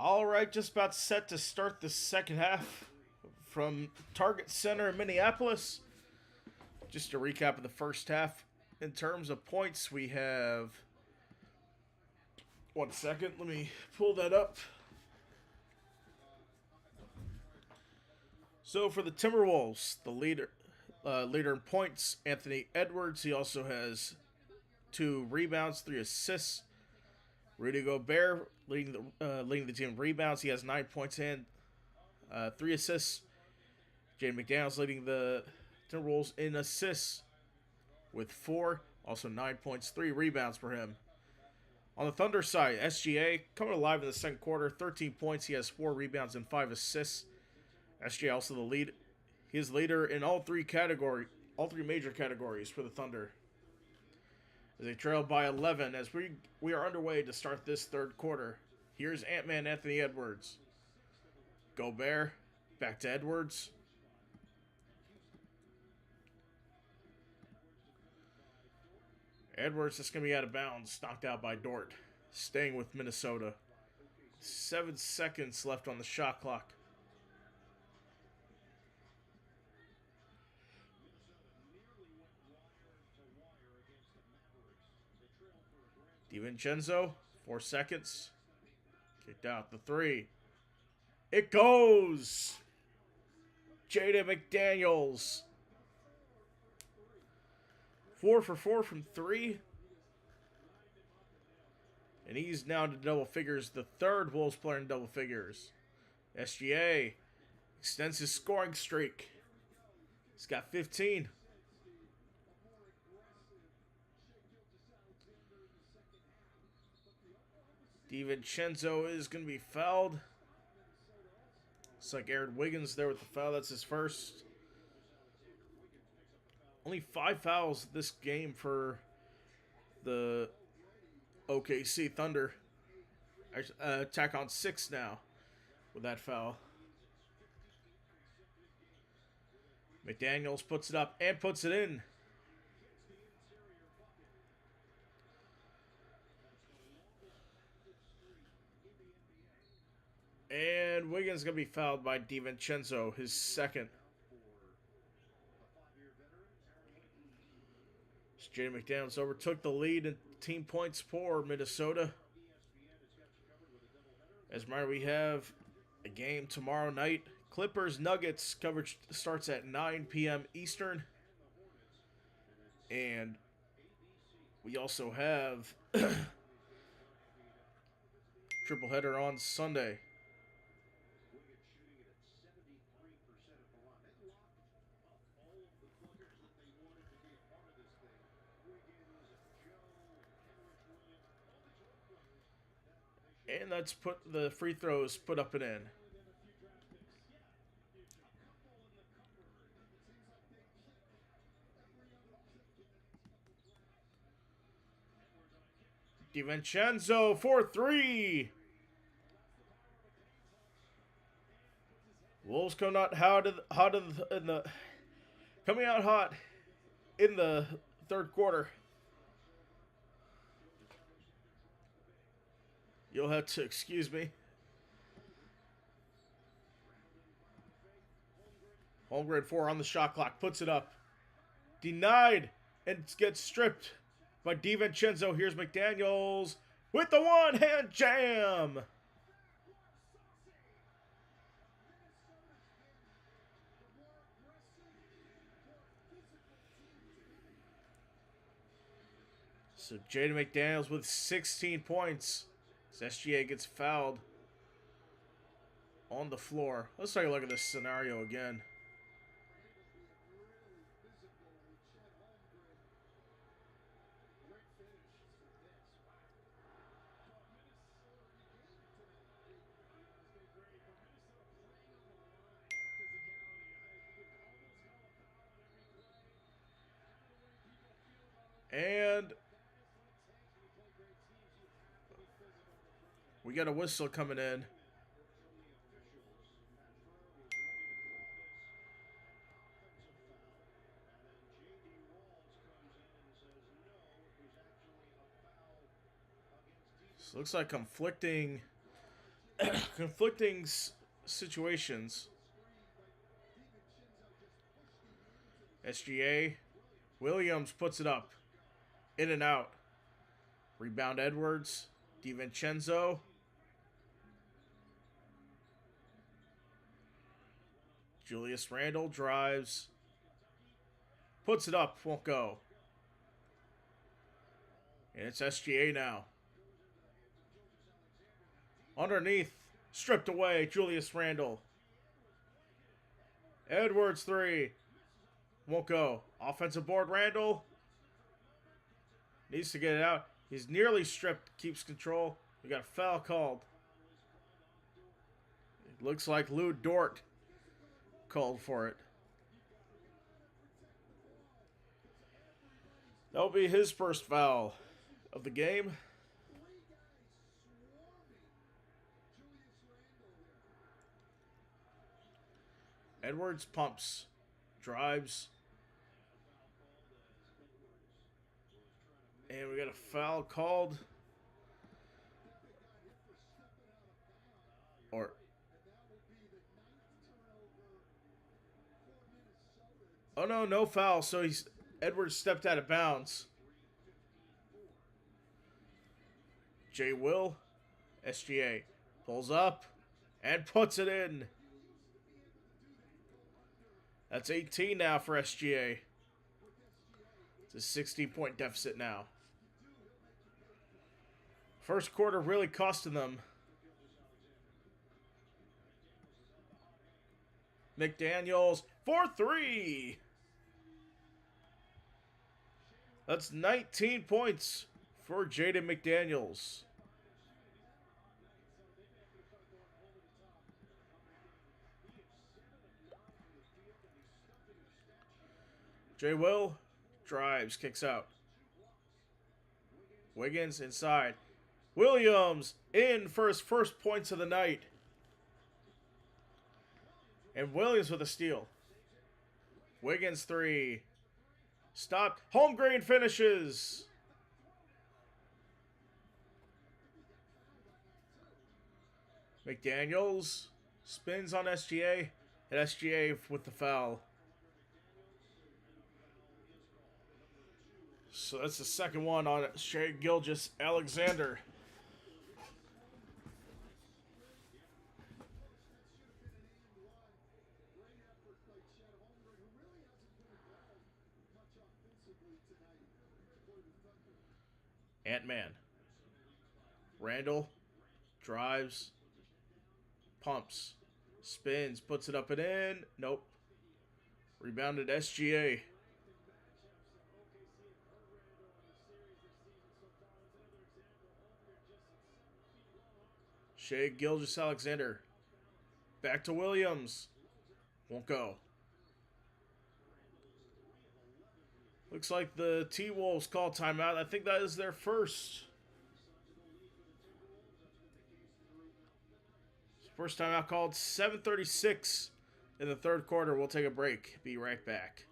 All right, just about set to start the second half from Target Center in Minneapolis. Just a recap of the first half. In terms of points, we have. 1 second, let me pull that up. So for the Timberwolves, the leader in points, Anthony Edwards. He also has 2 rebounds, 3 assists. Rudy Gobert leading the team in rebounds. He has 9 points and 3 assists. Jaden McDaniels leading the Timberwolves in assists with 4, also 9 points, 3 rebounds for him. On the Thunder side, SGA coming alive in the second quarter, 13 points. He has 4 rebounds and 5 assists. SGA also the lead. He is leader in all three major categories for the Thunder. As they trail by 11 as we are underway to start this third quarter. Here's Ant-Man Anthony Edwards. Gobert, back to Edwards. Edwards is going to be out of bounds, knocked out by Dort. Staying with Minnesota. 7 seconds left on the shot clock. DiVincenzo, 4 seconds. Kicked out the 3. It goes! Jaden McDaniels. 4 for 4 from 3. And he's now to double figures. The third Wolves player in double figures. SGA extends his scoring streak. He's got 15. DiVincenzo is going to be fouled. Looks like Aaron Wiggins there with the foul. That's his first. Only 5 fouls this game for the OKC Thunder. Attack on 6 now with that foul. McDaniels puts it up and puts it in. And Wiggins is going to be fouled by DiVincenzo, his second. Jaden McDaniels overtook the lead in team points for Minnesota. As we have a game tomorrow night. Clippers Nuggets coverage starts at 9 p.m. Eastern. And we also have triple header on Sunday. And that's put the free throws put up and in. DiVincenzo for 3. Wolves coming out coming out hot in the third quarter. You'll have to excuse me. Holmgren 4 on the shot clock. Puts it up. Denied. And gets stripped by DiVincenzo. Here's McDaniels with the one-hand jam. So Jaden McDaniels with 16 points. As SGA gets fouled on the floor. Let's take a look at this scenario again. And we got a whistle coming in. So looks like conflicting conflicting situations. SGA. Williams puts it up. In and out. Rebound Edwards. DiVincenzo. Julius Randle drives. Puts it up. Won't go. And it's SGA now. Underneath. Stripped away. Julius Randle. Edwards 3. Won't go. Offensive board Randle. Needs to get it out. He's nearly stripped. Keeps control. We got a foul called. It looks like Lou Dort called for it. That'll be his first foul of the game. Edwards pumps. Drives. And we got a foul called. Or oh no, no foul. So Edwards stepped out of bounds. J. Will, SGA pulls up and puts it in. That's 18 now for SGA. It's a 16-point deficit now. First quarter really costing them. McDaniels for 3. That's 19 points for Jaden McDaniels. J. Will drives, kicks out. Wiggins inside. Williams in for his first points of the night. And Williams with a steal. Wiggins 3. Stopped. Holmgren finishes. McDaniels spins on SGA. And SGA with the foul. So that's the second one on Shai Gilgeous-Alexander. Ant-Man. Randle drives, pumps, spins, puts it up and in. Nope. Rebounded SGA. Shai Gilgeous-Alexander. Back to Williams. Won't go. Looks like the T-Wolves call timeout. I think that is their first. First timeout called. 7:36 in the third quarter. We'll take a break. Be right back.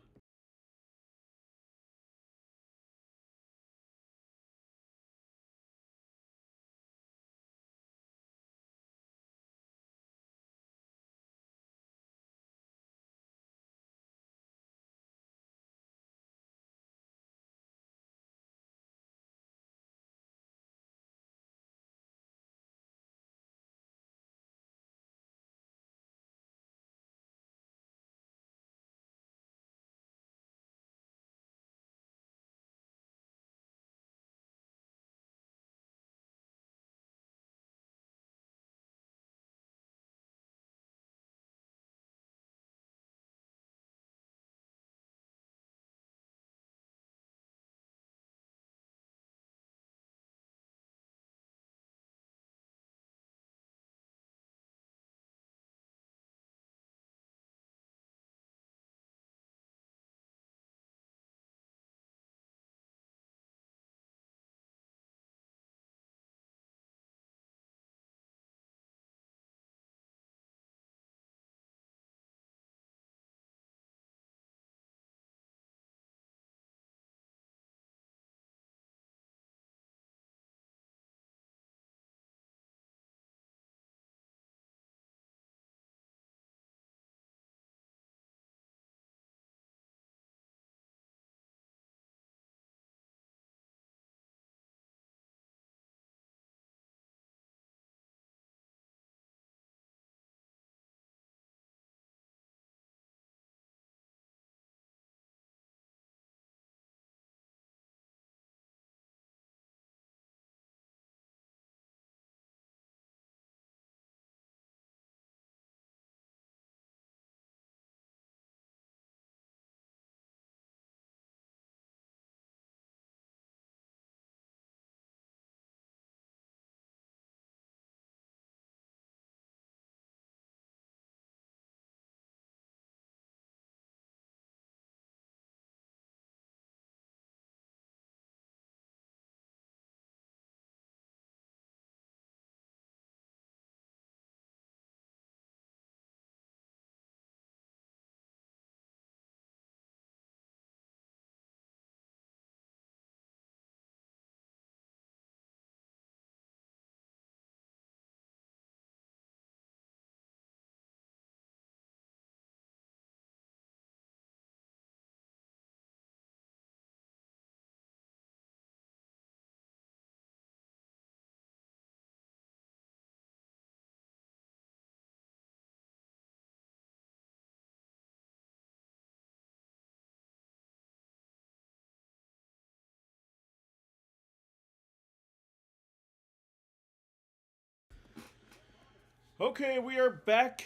Okay, we are back.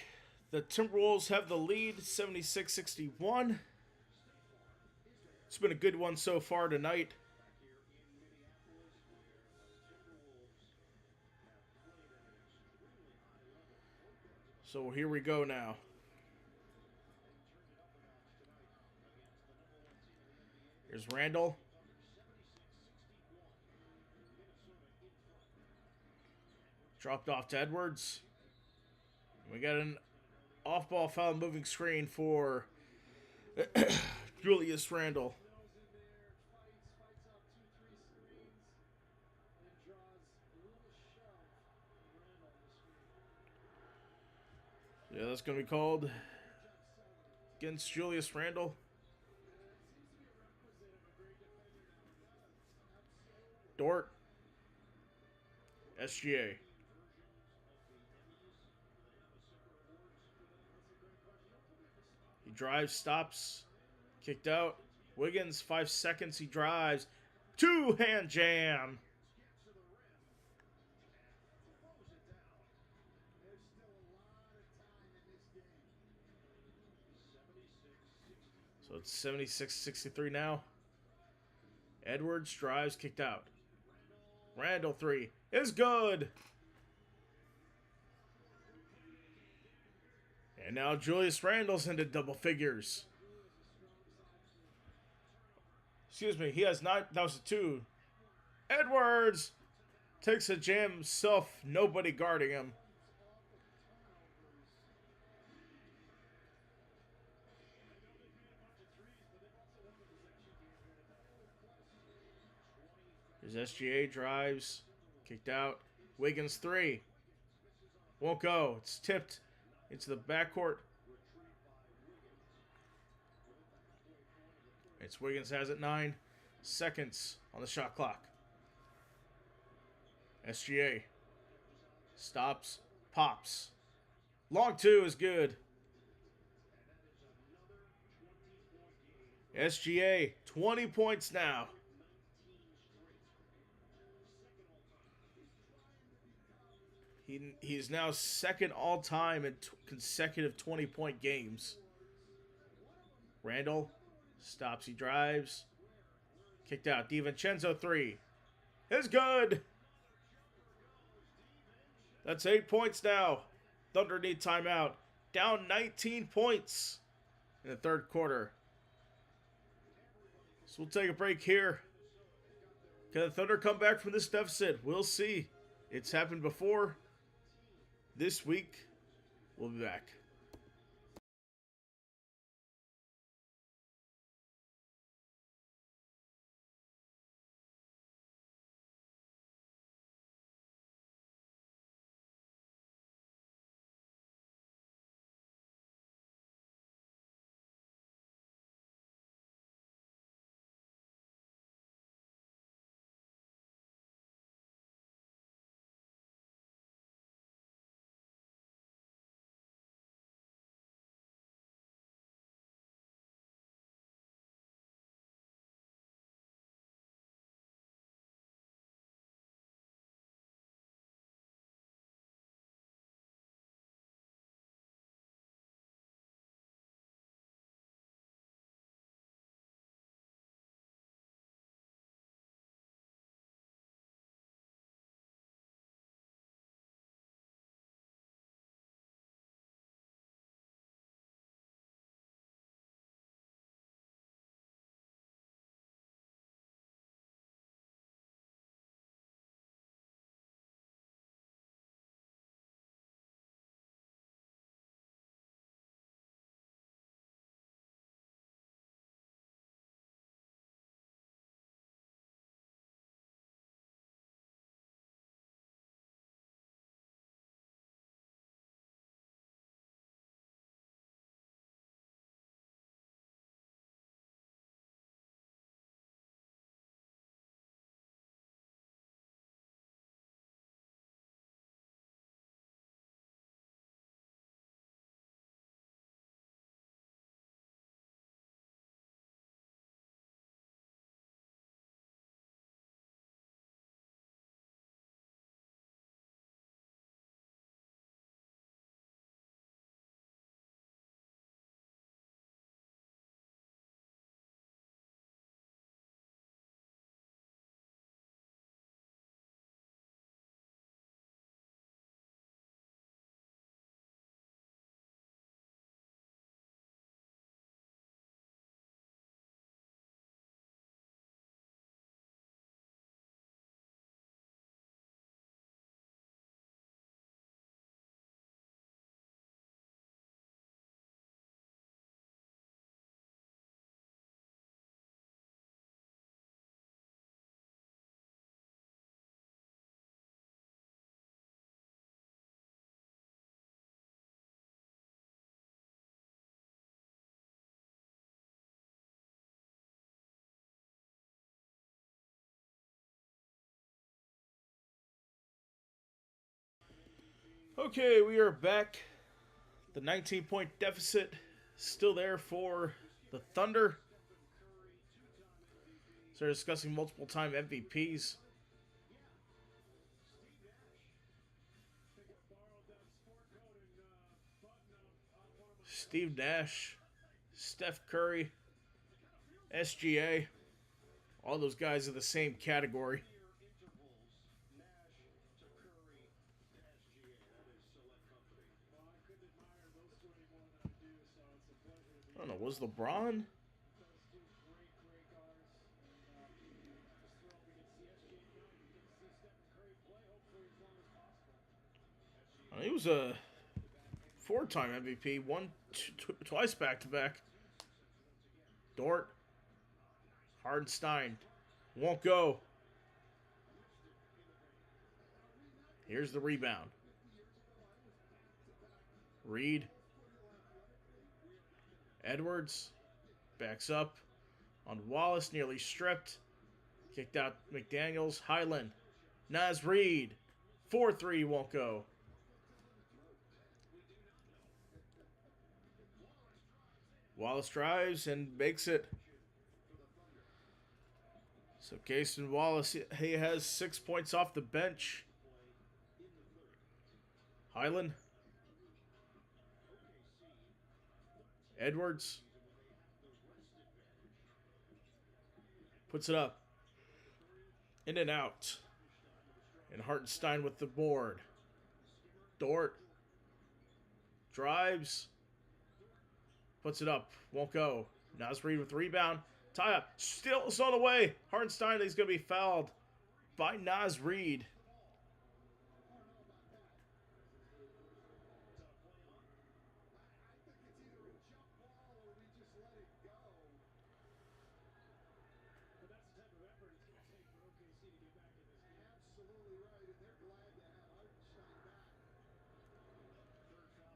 The Timberwolves have the lead, 76-61. It's been a good one so far tonight. So here we go now. Here's Randall. Dropped off to Edwards. We got an off-ball foul moving screen for Julius Randall. Yeah, that's going to be called against Julius Randall. Dort. SGA. He drives, stops, kicked out. Wiggins, 5 seconds, he drives. Two-hand jam. So it's 76-63 now. Edwards drives, kicked out. Randall 3 is good. And now Julius Randle's into double figures. Excuse me, he has 9. That was a 2. Edwards takes a jam himself, nobody guarding him. His SGA drives, kicked out. Wiggins 3. Won't go. It's tipped into the backcourt. It's Wiggins has it 9 seconds on the shot clock. SGA stops, pops. Long 2 is good. SGA 20 points now. He's now second all time in consecutive 20-point games. Randall stops, he drives. Kicked out. DiVincenzo 3 is good. That's 8 points now. Thunder need timeout. Down 19 points in the third quarter. So we'll take a break here. Can the Thunder come back from this deficit? We'll see. It's happened before. This week, we'll be back. Okay, we are back. The 19-point deficit still there for the Thunder. So they're discussing multiple time MVPs. Steve Nash, Steph Curry, SGA. All those guys are the same category. I don't know, was LeBron? He was a four-time MVP, twice back-to-back. Dort, Hardenstein, won't go. Here's the rebound. Reed, Edwards, backs up on Wallace, nearly stripped. Kicked out McDaniels, Highland, Naz Reed, 4-3, won't go. Wallace drives and makes it. So Cason Wallace, he has 6 points off the bench. Highland, Edwards, puts it up. In and out. And Hartenstein with the board. Dort drives. Puts it up. Won't go. Naz Reid with the rebound. Tie up. Still it's on the way. Hartenstein is going to be fouled by Naz Reid.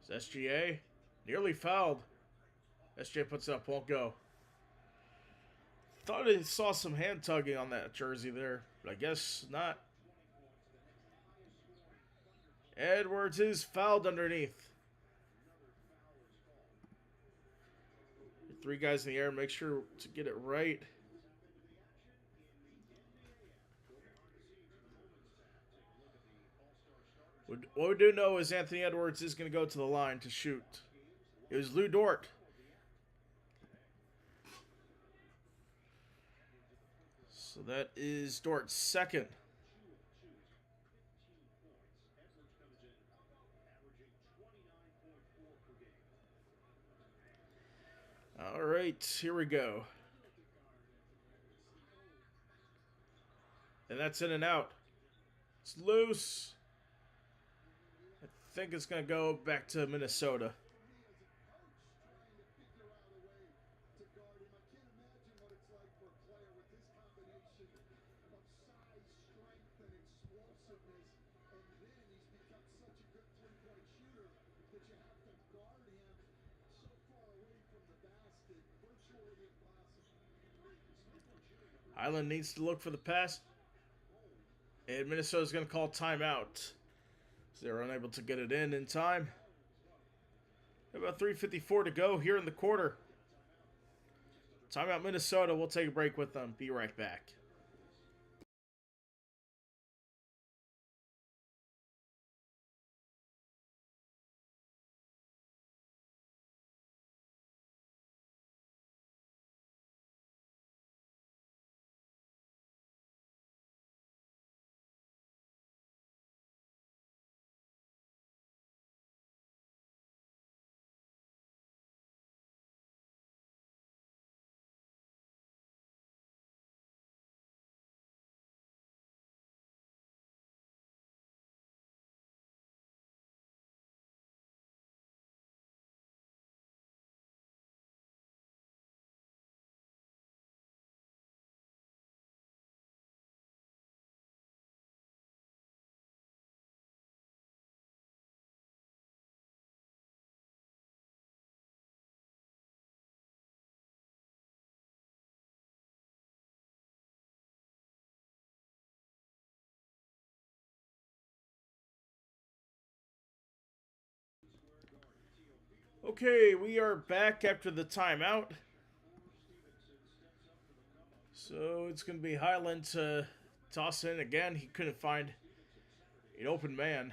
It's SGA. Nearly fouled. SGA puts it up. Won't go. Thought I saw some hand tugging on that jersey there, but I guess not. Edwards is fouled underneath. 3 guys in the air. Make sure to get it right. What we do know is Anthony Edwards is going to go to the line to shoot. It was Lou Dort. So that is Dort's second. All right, here we go. And that's in and out. It's loose. I think it's going to go back to Minnesota. Highland needs to look for the pass. And Minnesota's going to call timeout. So they're unable to get it in time. About 3:54 to go here in the quarter. Timeout Minnesota. We'll take a break with them. Be right back. Okay, we are back after the timeout. So it's going to be Highland to toss in again. He couldn't find an open man.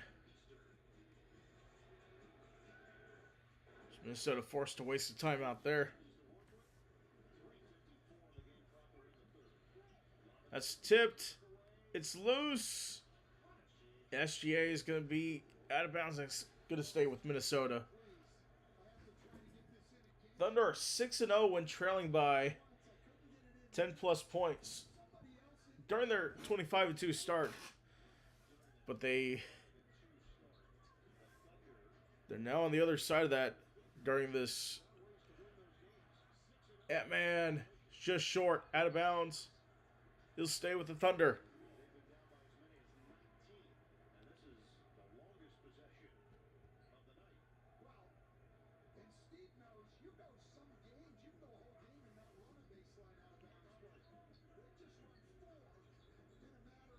Minnesota forced to waste the timeout there. That's tipped. It's loose. SGA is going to be out of bounds. It's going to stay with Minnesota. Thunder are 6-0 when trailing by 10 plus points during their 25-2 start. But they're now on the other side of that during this. Ant-Man just short, out of bounds. He'll stay with the Thunder.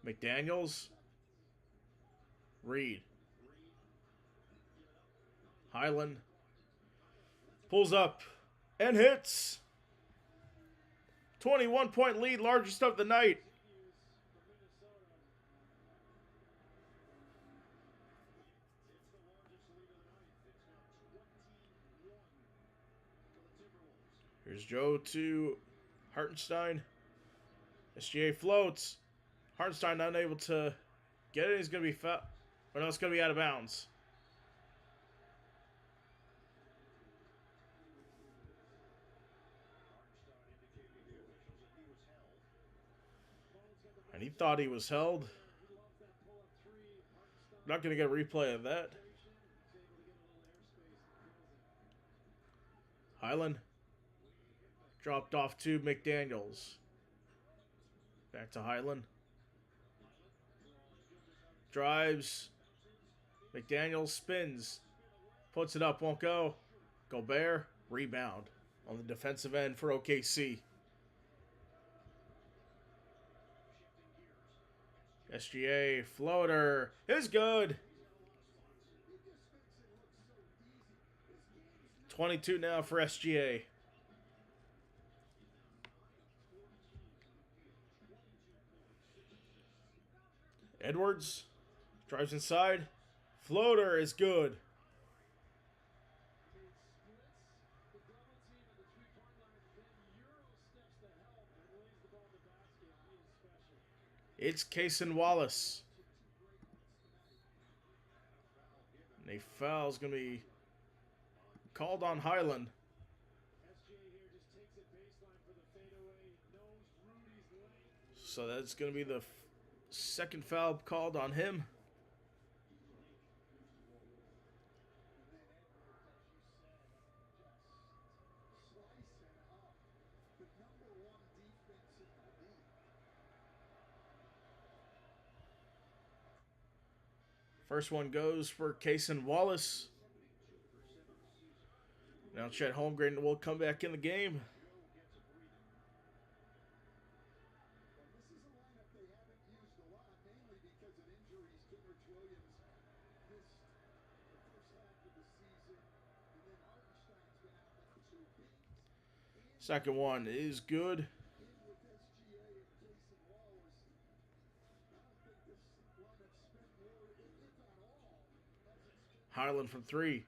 McDaniels. Reed. Highland. Pulls up and hits. 21-point lead, largest of the night. Here's Joe to Hartenstein. SGA floats. Hartenstein unable to get it. He's going to be fouled. Or no, it's going to be out of bounds. And he thought he was held. Not going to get a replay of that. Highland. Dropped off to McDaniels. Back to Highland. Drives. McDaniels spins. Puts it up, won't go. Gobert. Rebound on the defensive end for OKC. SGA floater is good. 22 now for SGA. Edwards drives inside. Floater is good. It's Cason Wallace. And a foul is going to be called on Highland. So that's going to be the second foul called on him. First one goes for Cason Wallace. Now Chet Holmgren will come back in the game. Second one is good. Highland from three.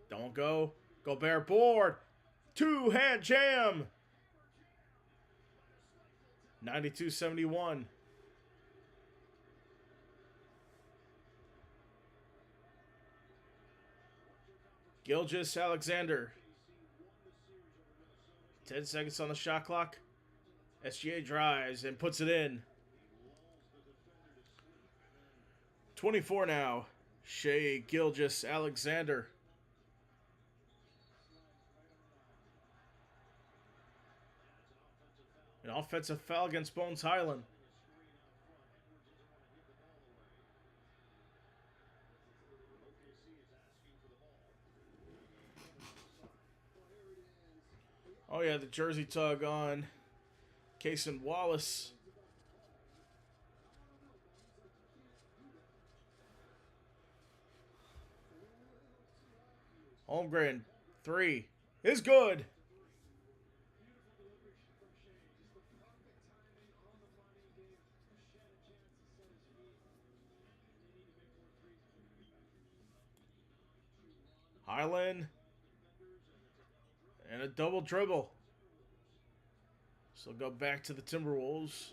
Don't go. Gobert board. Two-hand jam. 92-71. Gilgeous-Alexander. 10 seconds on the shot clock. SGA drives and puts it in. 24 now. Shai Gilgeous-Alexander. An offensive foul against Bones Highland. Oh yeah, the jersey tug on Cason Wallace. Holmgren Three is good. Highland. And a double dribble. So go back to the Timberwolves.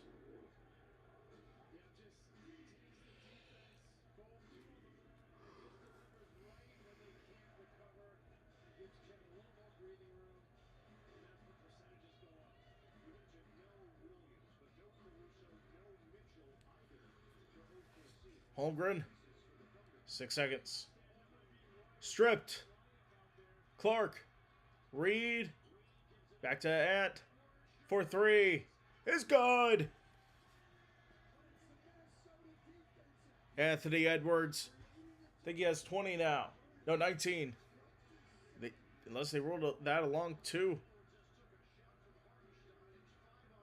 Holmgren. 6 seconds. Stripped. Clark. Reed. Back to Ant. For three. Is good. Anthony Edwards. I think he has 20 now. No, 19. Unless they rolled that along too.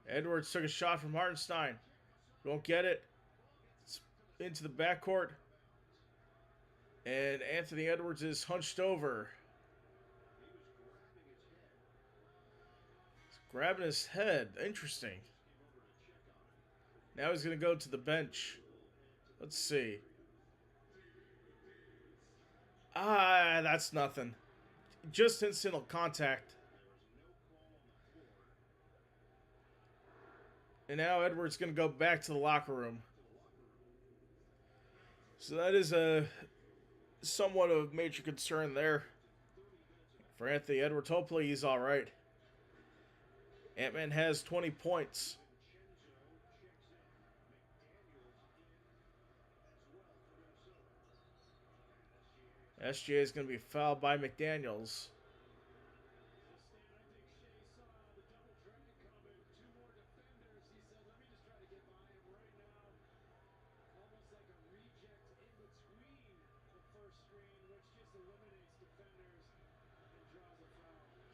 Edwards took a shot from Hartenstein. Won't get it. It's into the backcourt. And Anthony Edwards is hunched over. He's grabbing his head. Interesting. Now he's going to go to the bench. Let's see. That's nothing. Just incidental contact. And now Edwards going to go back to the locker room. So that is a somewhat of a major concern there for Anthony Edwards. Hopefully he's all right. Ant-Man has 20 points. SGA is going to be fouled by McDaniels.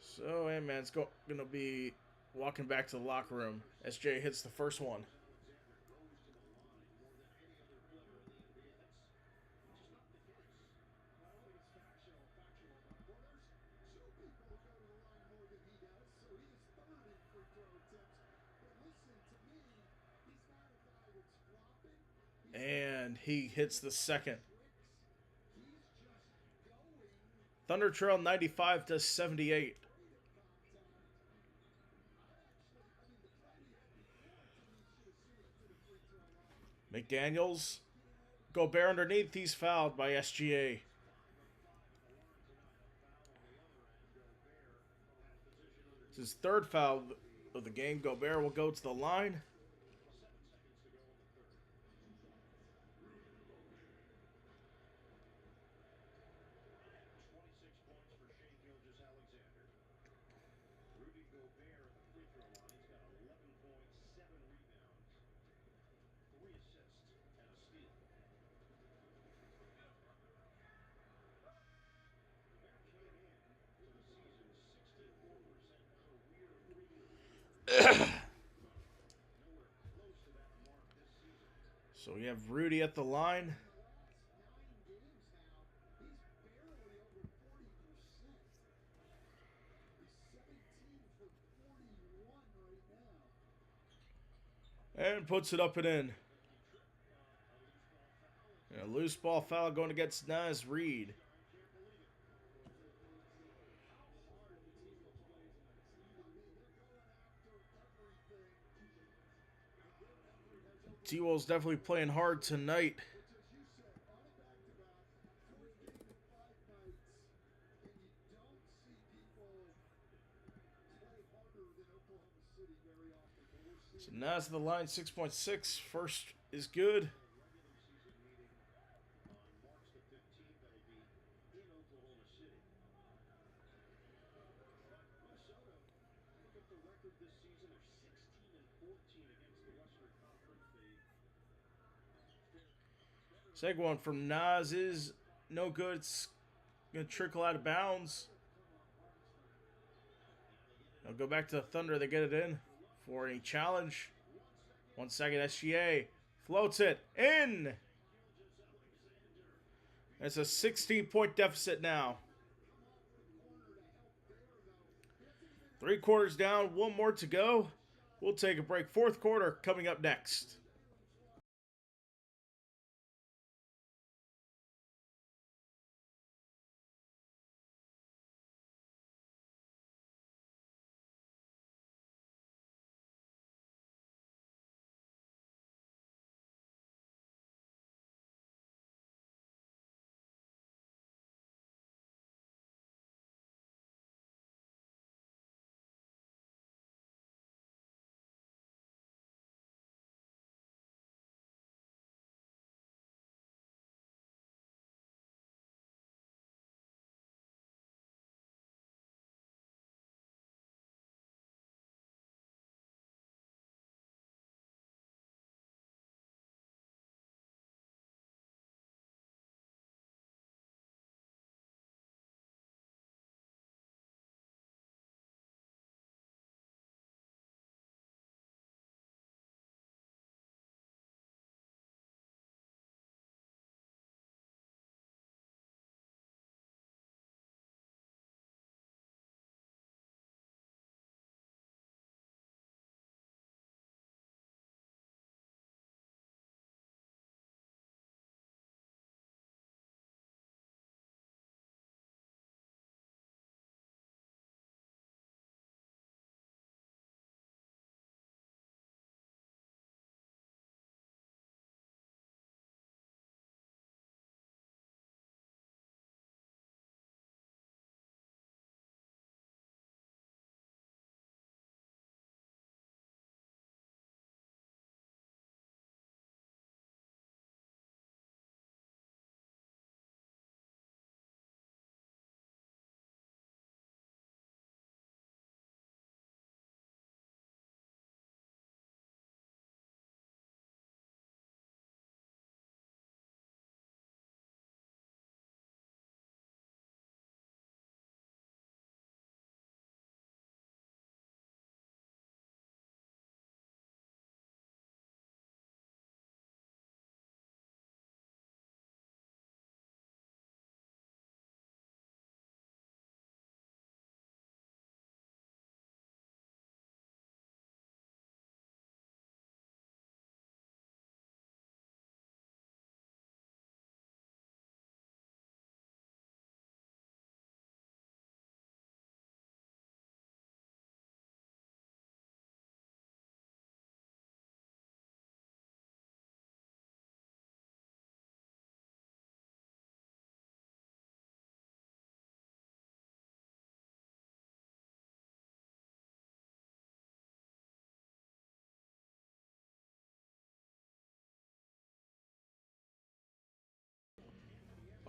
So Ant-Man's going to be walking back to the locker room. SJ hits the first one. And he hits the second. Thunder trail 95-78. McDaniels. Gobert underneath. He's fouled by SGA. It's his third foul of the game. Gobert will go to the line. So we have Rudy at the line. And puts it up and in. And a loose ball foul going against Naz Reid. T-Wolves definitely playing hard tonight. So Naz at the line, 6.6. First is good. Second one from Naz is no good. It's going to trickle out of bounds. They'll go back to the Thunder. They get it in for a challenge. 1 second. SGA floats it in. It's a 16-point deficit now. Three quarters down, one more to go. We'll take a break. Fourth quarter coming up next.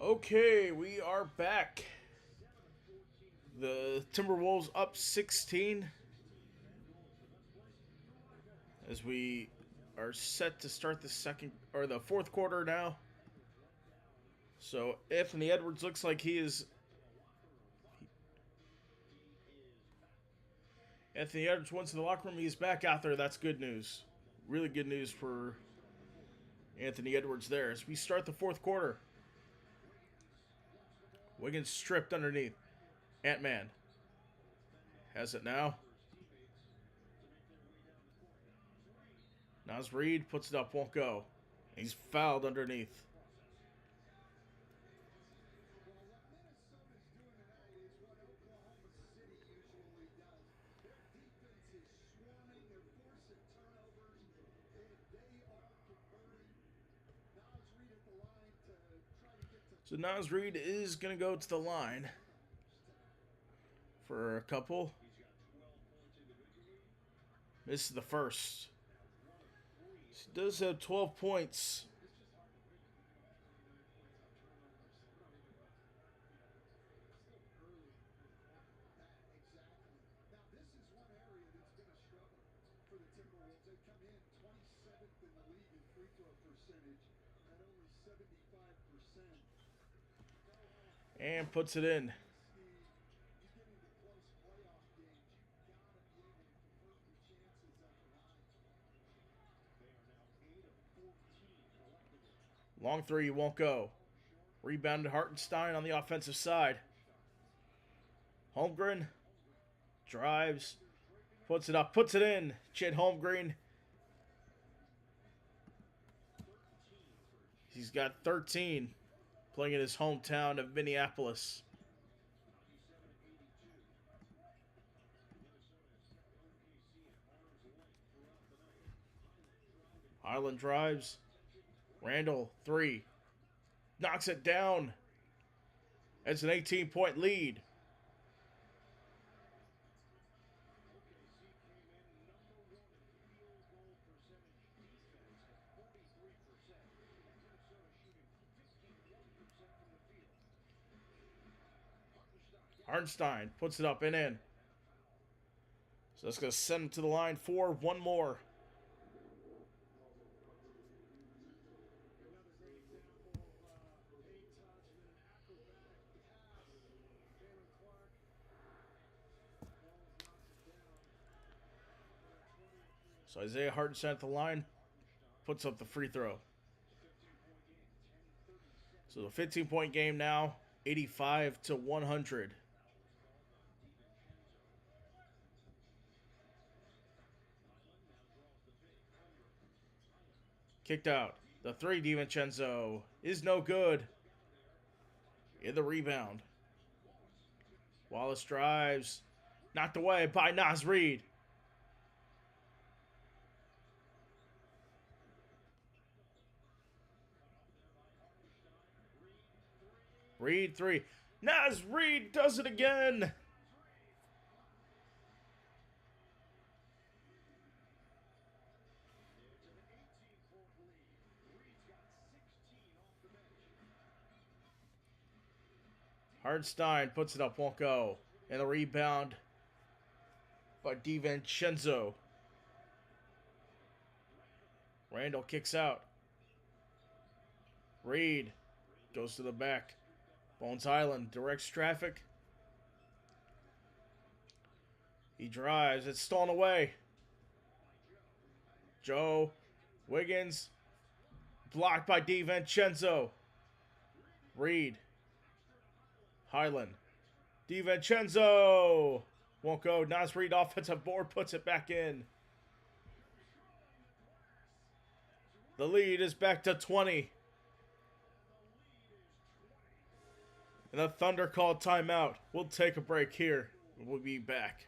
Okay, we are back. The Timberwolves up 16 as we are set to start the second or the fourth quarter now. So Anthony Edwards looks like he is. Anthony Edwards went to the locker room. He's back out there. That's good news. Really good news for Anthony Edwards there as we start the fourth quarter. Wiggins stripped underneath. Ant-Man has it now. Naz Reid puts it up, won't go. He's fouled underneath. So Naz Reid is going to go to the line for a couple. This is the first. He does have 12 points. And puts it in. Long three won't go. Rebounded Hartenstein on the offensive side. Holmgren Drives. Puts it up. Puts it in. Chet Holmgren. He's got 13. Playing in his hometown of Minneapolis. Highland drives. Randall, 3. Knocks it down. It's an 18-point lead. Hartenstein puts it up and in. So that's going to send him to the line for one more. So Isaiah Hartenstein at the line puts up the free throw. So the 15-point game now, 85-100. Kicked out. The 3, DiVincenzo, is no good. In the rebound. Wallace drives. Knocked away by Naz Reid. Reid, 3. Naz Reid does it again. Hartenstein puts it up, won't go. And the rebound by DiVincenzo. Randall kicks out. Reid goes to the back. Bones Highland directs traffic. He drives. It's stolen away. Joe Wiggins. Blocked by DiVincenzo. Reid. Highland. DiVincenzo. Won't go. Naz Reid offensive board puts it back in. The lead is back to 20. And the Thunder called timeout. We'll take a break here. We'll be back.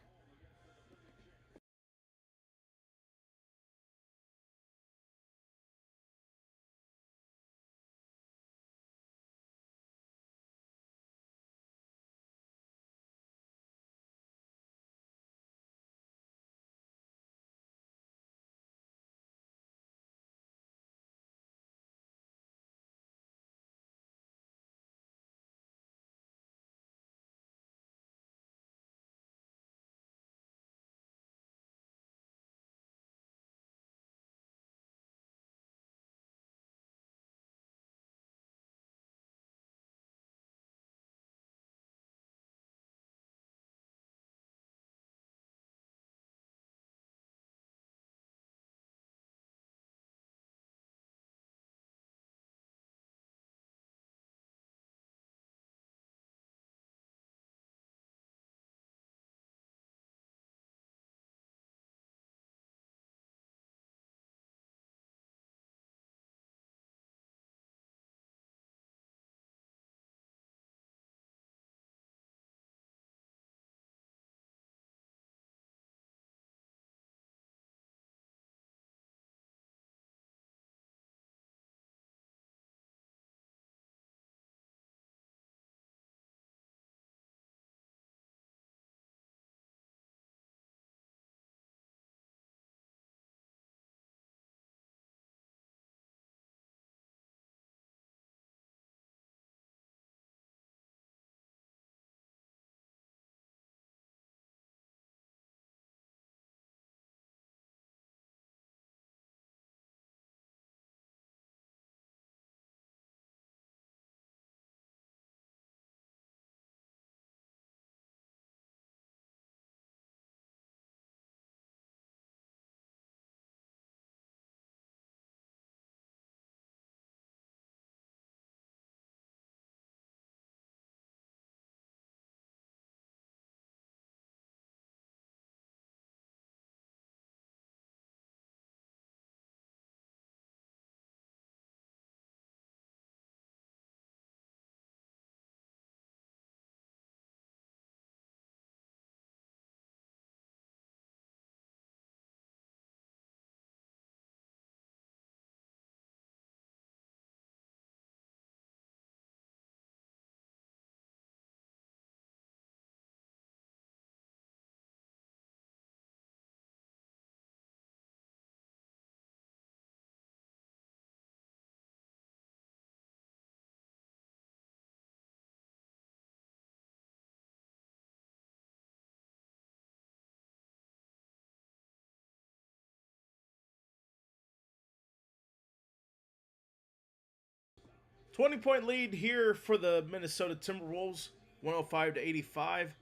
20-point lead here for the Minnesota Timberwolves, 105 to 85,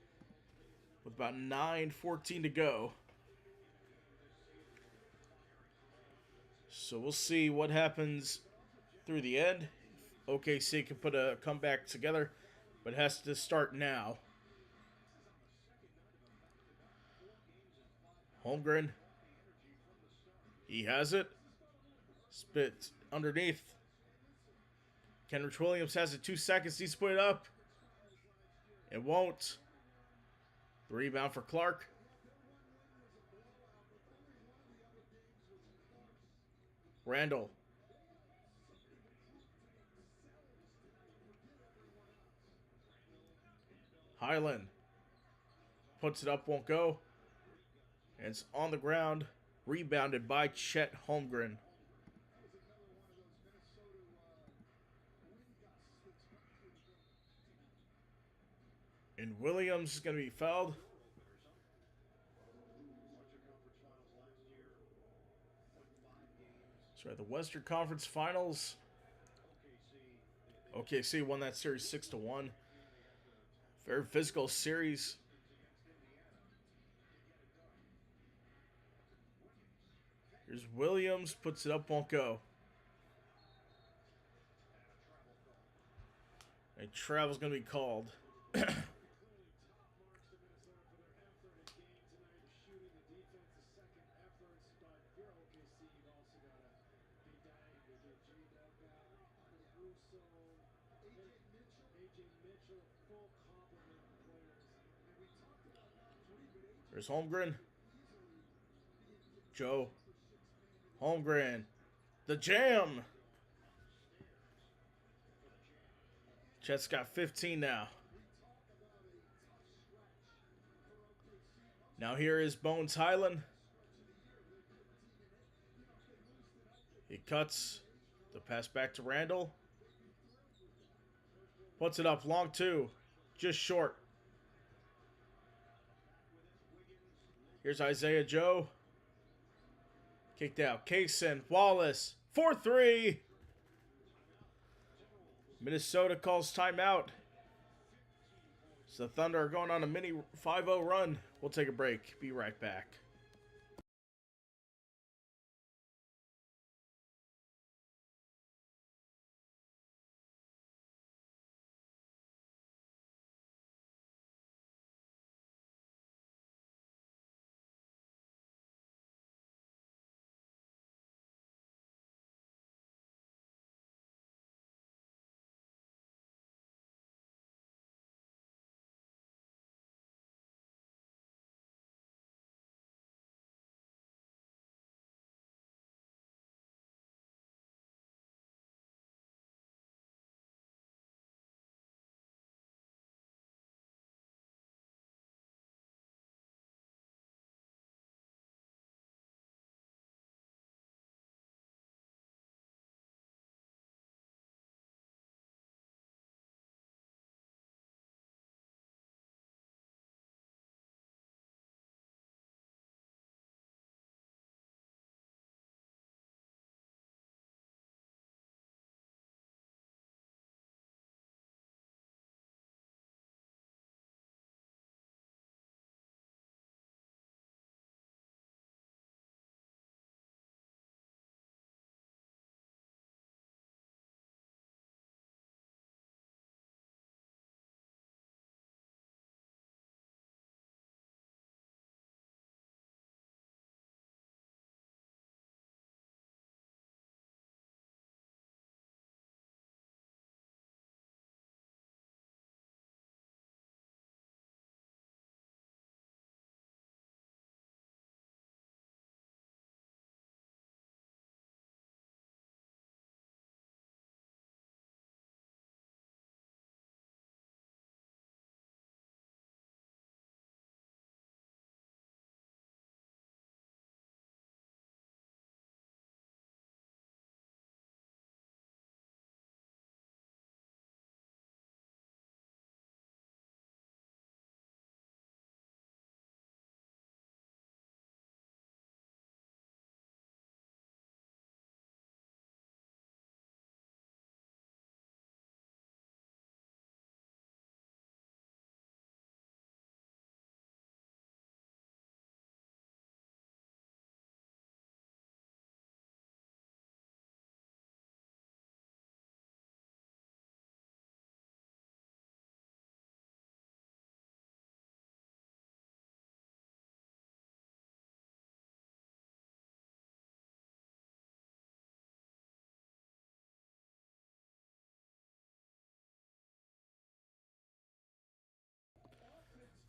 with about 9:14 to go. So we'll see what happens through the end. OKC can put a comeback together, but it has to start now. Holmgren. He has it. Spit underneath. Kenrich Williams has it. 2 seconds. He's put it up. It won't. The rebound for Clark. Randall. Highland. Puts it up, won't go. And it's on the ground. Rebounded by Chet Holmgren. And Williams is going to be fouled. So at the Western Conference Finals, OKC won that series 6-1. Very physical series. Here's Williams, puts it up, won't go. And travel's going to be called. There's Holmgren. Joe. Holmgren. The jam. Chet's got 15 now. Now here is Bones Highland. He cuts the pass back to Randall. Puts it up, long two. Just short. Here's Isaiah Joe. Kicked out. Kaysen, Wallace, 4-3. Minnesota calls timeout. So the Thunder are going on a mini 5-0 run. We'll take a break. Be right back.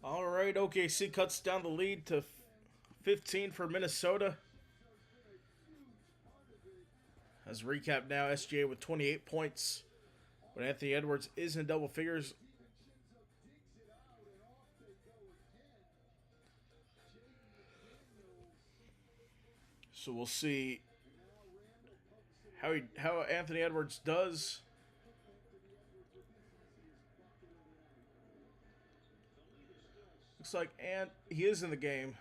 All right, OKC cuts down the lead to 15 for Minnesota. As a recap now, SGA with 28 points, but Anthony Edwards is in double figures. So we'll see how Anthony Edwards does. Looks like he is in the game.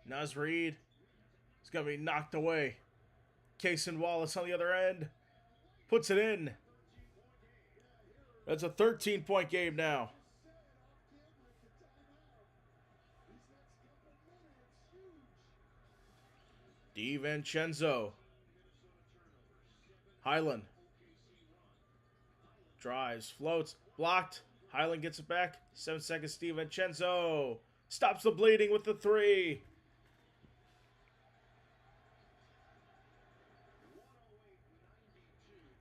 Naz Reid is going to be knocked away. Cason Wallace on the other end puts it in. That's a 13-point game now. DiVincenzo. Highland. Drives, floats, blocked. Highland gets it back. 7 seconds, DiVincenzo. Stops the bleeding with the three.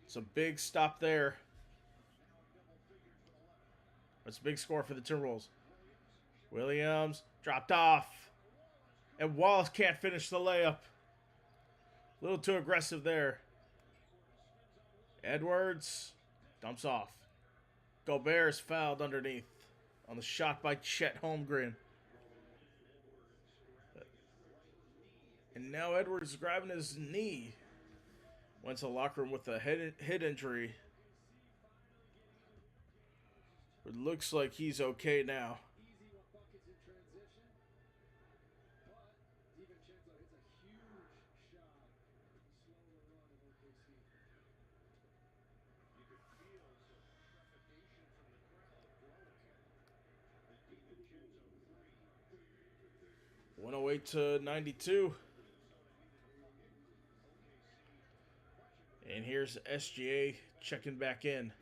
It's a big stop there. That's a big score for the Timberwolves. Williams dropped off. And Wallace can't finish the layup. A little too aggressive there. Edwards dumps off. Gobert is fouled underneath on the shot by Chet Holmgren. And now Edwards is grabbing his knee. Went to the locker room with a head injury. It looks like he's okay now. Went away to 92. And here's SGA checking back in.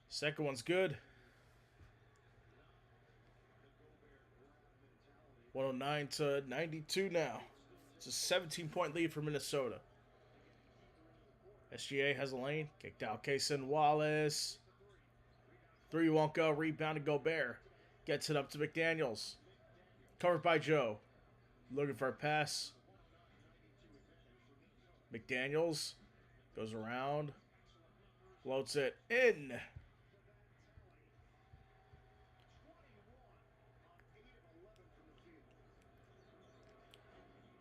Second one's good. 109 to 92 now. It's a 17-point lead for Minnesota. SGA has a lane. Kicked out Cason Wallace. Three won't go. Rebounded Gobert. Gets it up to McDaniels. Covered by Joe. Looking for a pass. McDaniels goes around. Floats it in.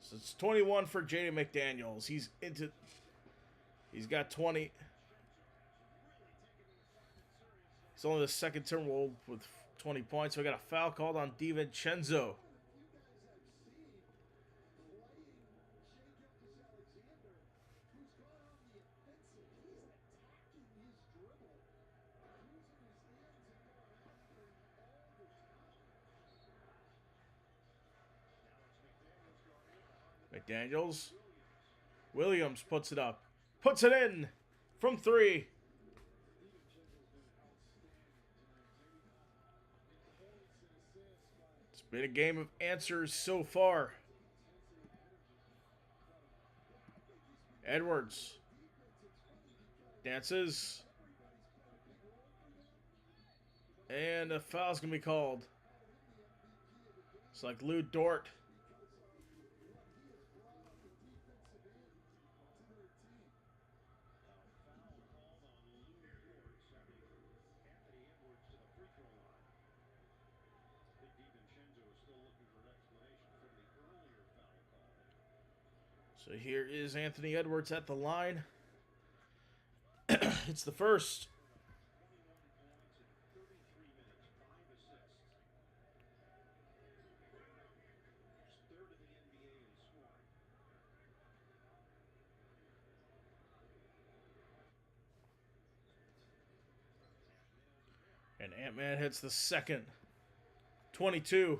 So it's 21 for Jaden McDaniels. He's got 20. He's only the second Timberwolves with 20 points. So we got a foul called on DiVincenzo. McDaniels. Williams puts it up. Puts it in from three. It's been a game of answers so far. Edwards. Dances. And a foul's going to be called. It's like Lou Dort. So here is Anthony Edwards at the line. It's the first. And Ant-Man hits the second. 22.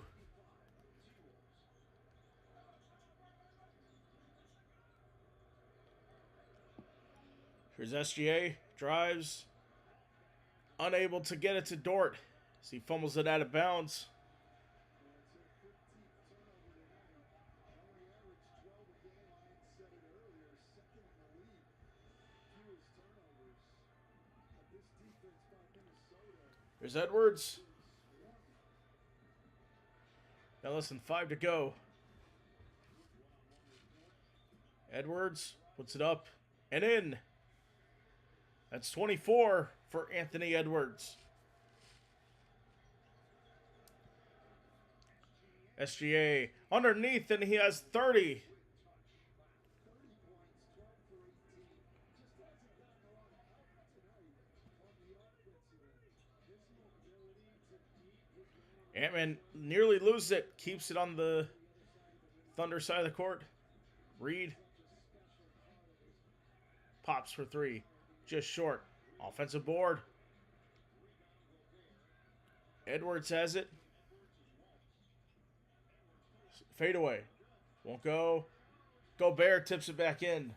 Here's SGA. Drives. Unable to get it to Dort as he fumbles it out of bounds. Here's Edwards. Now less than 5 to go. Edwards puts it up and in. That's 24 for Anthony Edwards. SGA underneath, and he has 30. Ant-Man nearly loses it. Keeps it on the Thunder side of the court. Reed pops for 3. Just short. Offensive board. Edwards has it. Fade away. Won't go. Gobert tips it back in.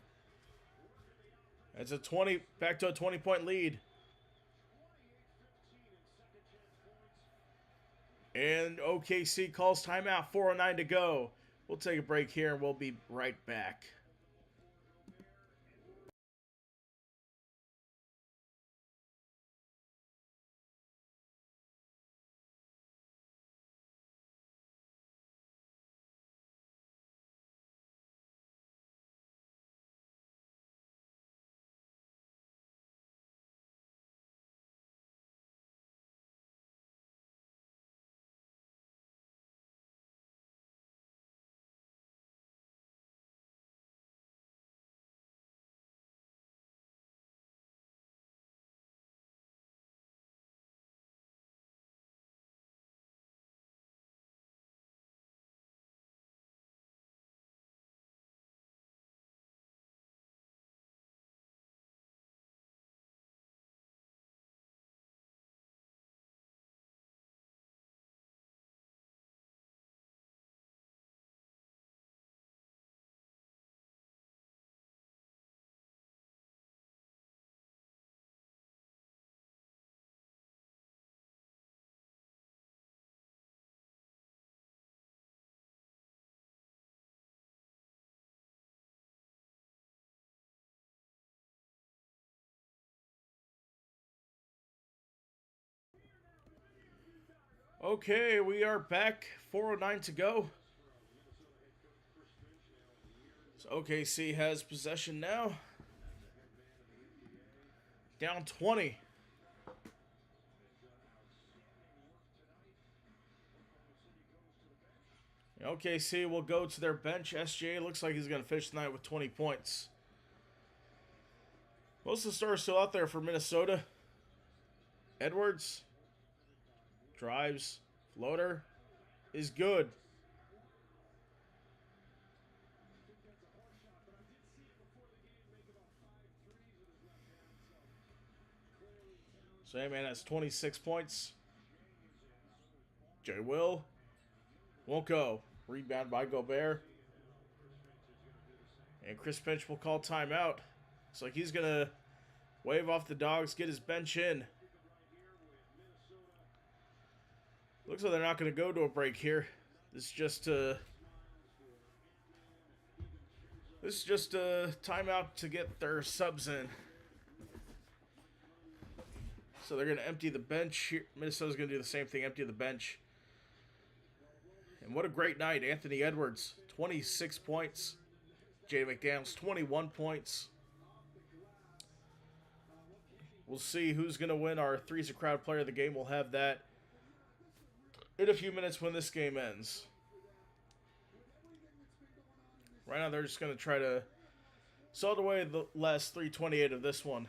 It's a 20, back to a 20-point lead. And OKC calls timeout, 4:09 to go. We'll take a break here and we'll be right back. Okay, we are back. 4:09 to go. So OKC has possession now. Down 20. OKC will go to their bench. SGA looks like he's going to finish tonight with 20 points. Most of the stars still out there for Minnesota. Edwards drives. Floater is good. So Ant-Man has 26 points. Jay Will won't go. Rebound by Gobert. And Chris Finch will call timeout. Looks like he's going to wave off the dogs, get his bench in. Looks like they're not going to go to a break here. This is just a timeout to get their subs in. So they're going to empty the bench here. Minnesota's going to do the same thing, empty the bench. And what a great night. Anthony Edwards, 26 points. Jay McDaniels, 21 points. We'll see who's going to win our Three's a Crowd Player of the Game. We'll have that in a few minutes when this game ends. Right now, they're just going to try to salt away the last 328 of this one.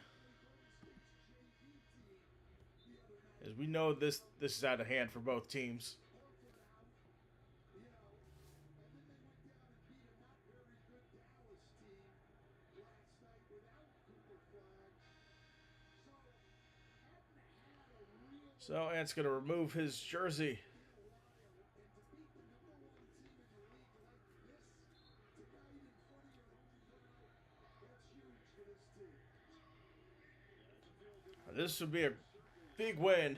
As we know, this is out of hand for both teams. So Ant's going to remove his jersey. This would be a big win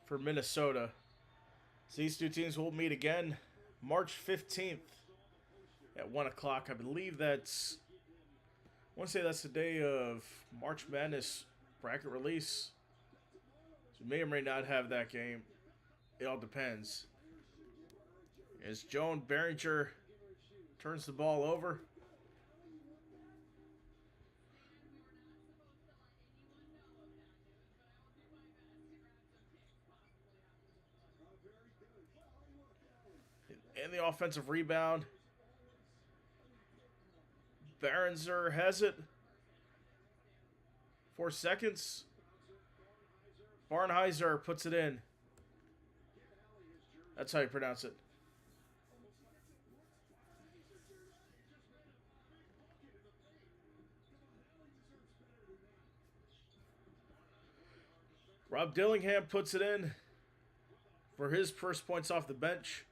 for Minnesota. So these two teams will meet again March 15th at 1 o'clock. I believe that's, I want to say that's the day of March Madness bracket release. So may or may not have that game. It all depends. As Joan Behringer turns the ball over. And the offensive rebound. Behringer has it. 4 seconds. Barnheiser puts it in. That's how you pronounce it. Rob Dillingham puts it in for his first points off the bench.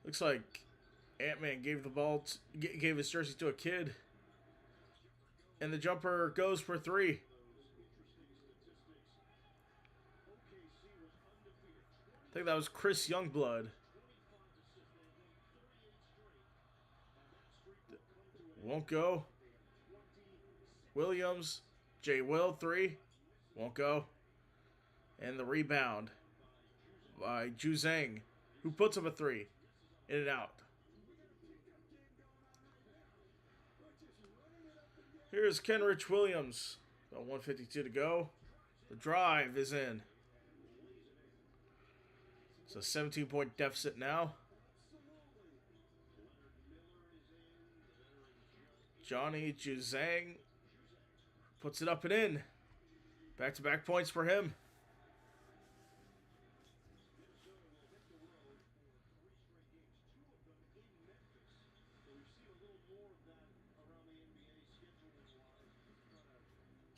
Looks like Ant-Man gave the ball, gave his jersey to a kid. And the jumper goes for 3. I think that was Chris Youngblood. Won't go. Williams. J. Will, 3. Won't go. And the rebound by Ju Zhang, who puts up a 3. In and out. Here's Kenrich Williams. About 152 to go. The drive is in. It's a 17-point deficit now. Johnny Juzang puts it up and in. Back-to-back points for him.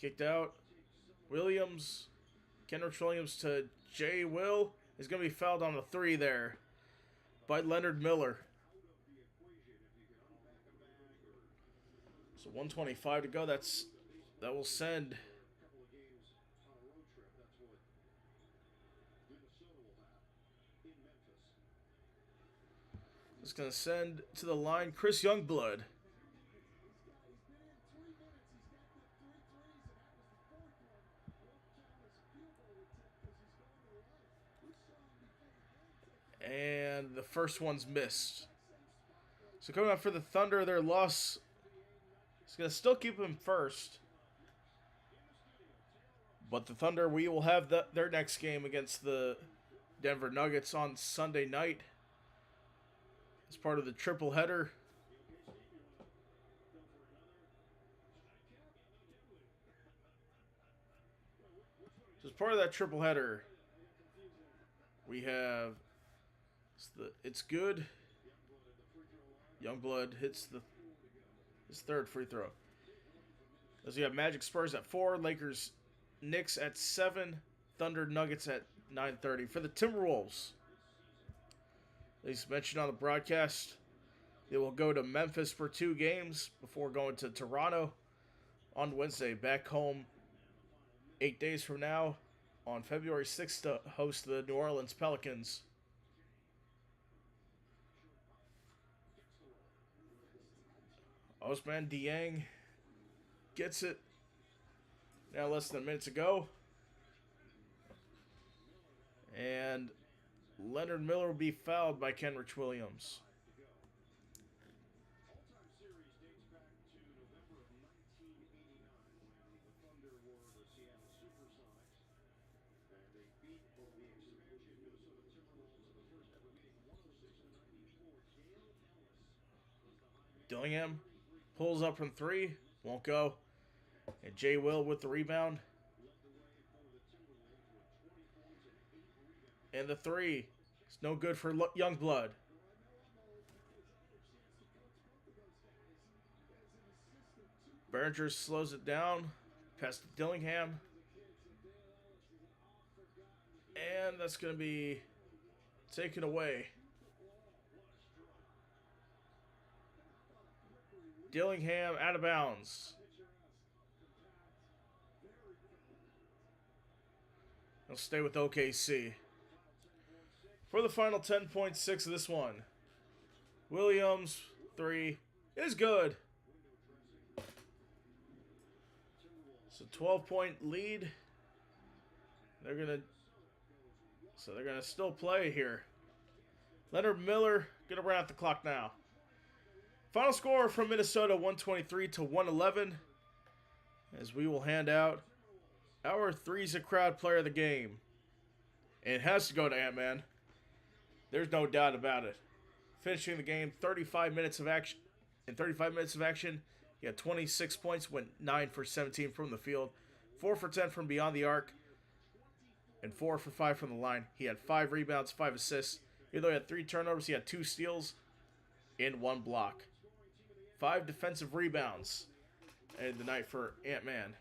Kicked out. Williams. Kenrich Williams to J. Will. Is going to be fouled on the 3 there by Leonard Miller. So 1:25 to go. That will send it's going to send to the line Chris Youngblood. And the first one's missed. So coming up for the Thunder, their loss is going to still keep them first. But the Thunder, we will have their next game against the Denver Nuggets on Sunday night. As part of the triple header. So as part of that triple header, we have it's good. Youngblood hits his 3rd free throw. As we have Magic Spurs at 4, Lakers Knicks at 7, Thunder Nuggets at 9:30. For the Timberwolves, as mentioned on the broadcast, they will go to Memphis for 2 games before going to Toronto on Wednesday. Back home 8 days from now on February 6th to host the New Orleans Pelicans. Osman Dieng gets it. Now less than a minute to go. And Leonard Miller will be fouled by Kenrich Williams. Dillingham pulls up from 3. Won't go. And J. Will with the rebound. And the 3. It's no good for Youngblood. Behringer slows it down. Pass to Dillingham. And that's going to be taken away. Dillingham out of bounds. He'll stay with OKC. For the final 10.6 of this one, Williams, 3, is good. It's a 12-point lead. They're gonna still play here. Leonard Miller gonna run out the clock now. Final score from Minnesota, 123 to 111. As we will hand out our Three's a Crowd player of the game. And it has to go to Ant-Man. There's no doubt about it. Finishing the game, 35 minutes of action. In 35 minutes of action, he had 26 points, went 9 for 17 from the field, 4 for 10 from beyond the arc, and 4 for 5 from the line. He had 5 rebounds, 5 assists. Even though he had 3 turnovers, he had 2 steals and 1 block. 5 defensive rebounds in the night for Ant-Man.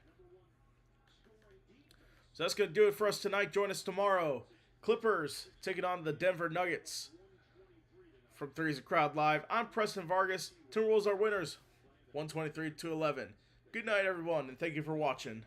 So that's going to do it for us tonight. Join us tomorrow. Clippers taking on the Denver Nuggets. From Three's a Crowd Live, I'm Preston Vargas. Timberwolves are winners, 123-11. Good night, everyone, and thank you for watching.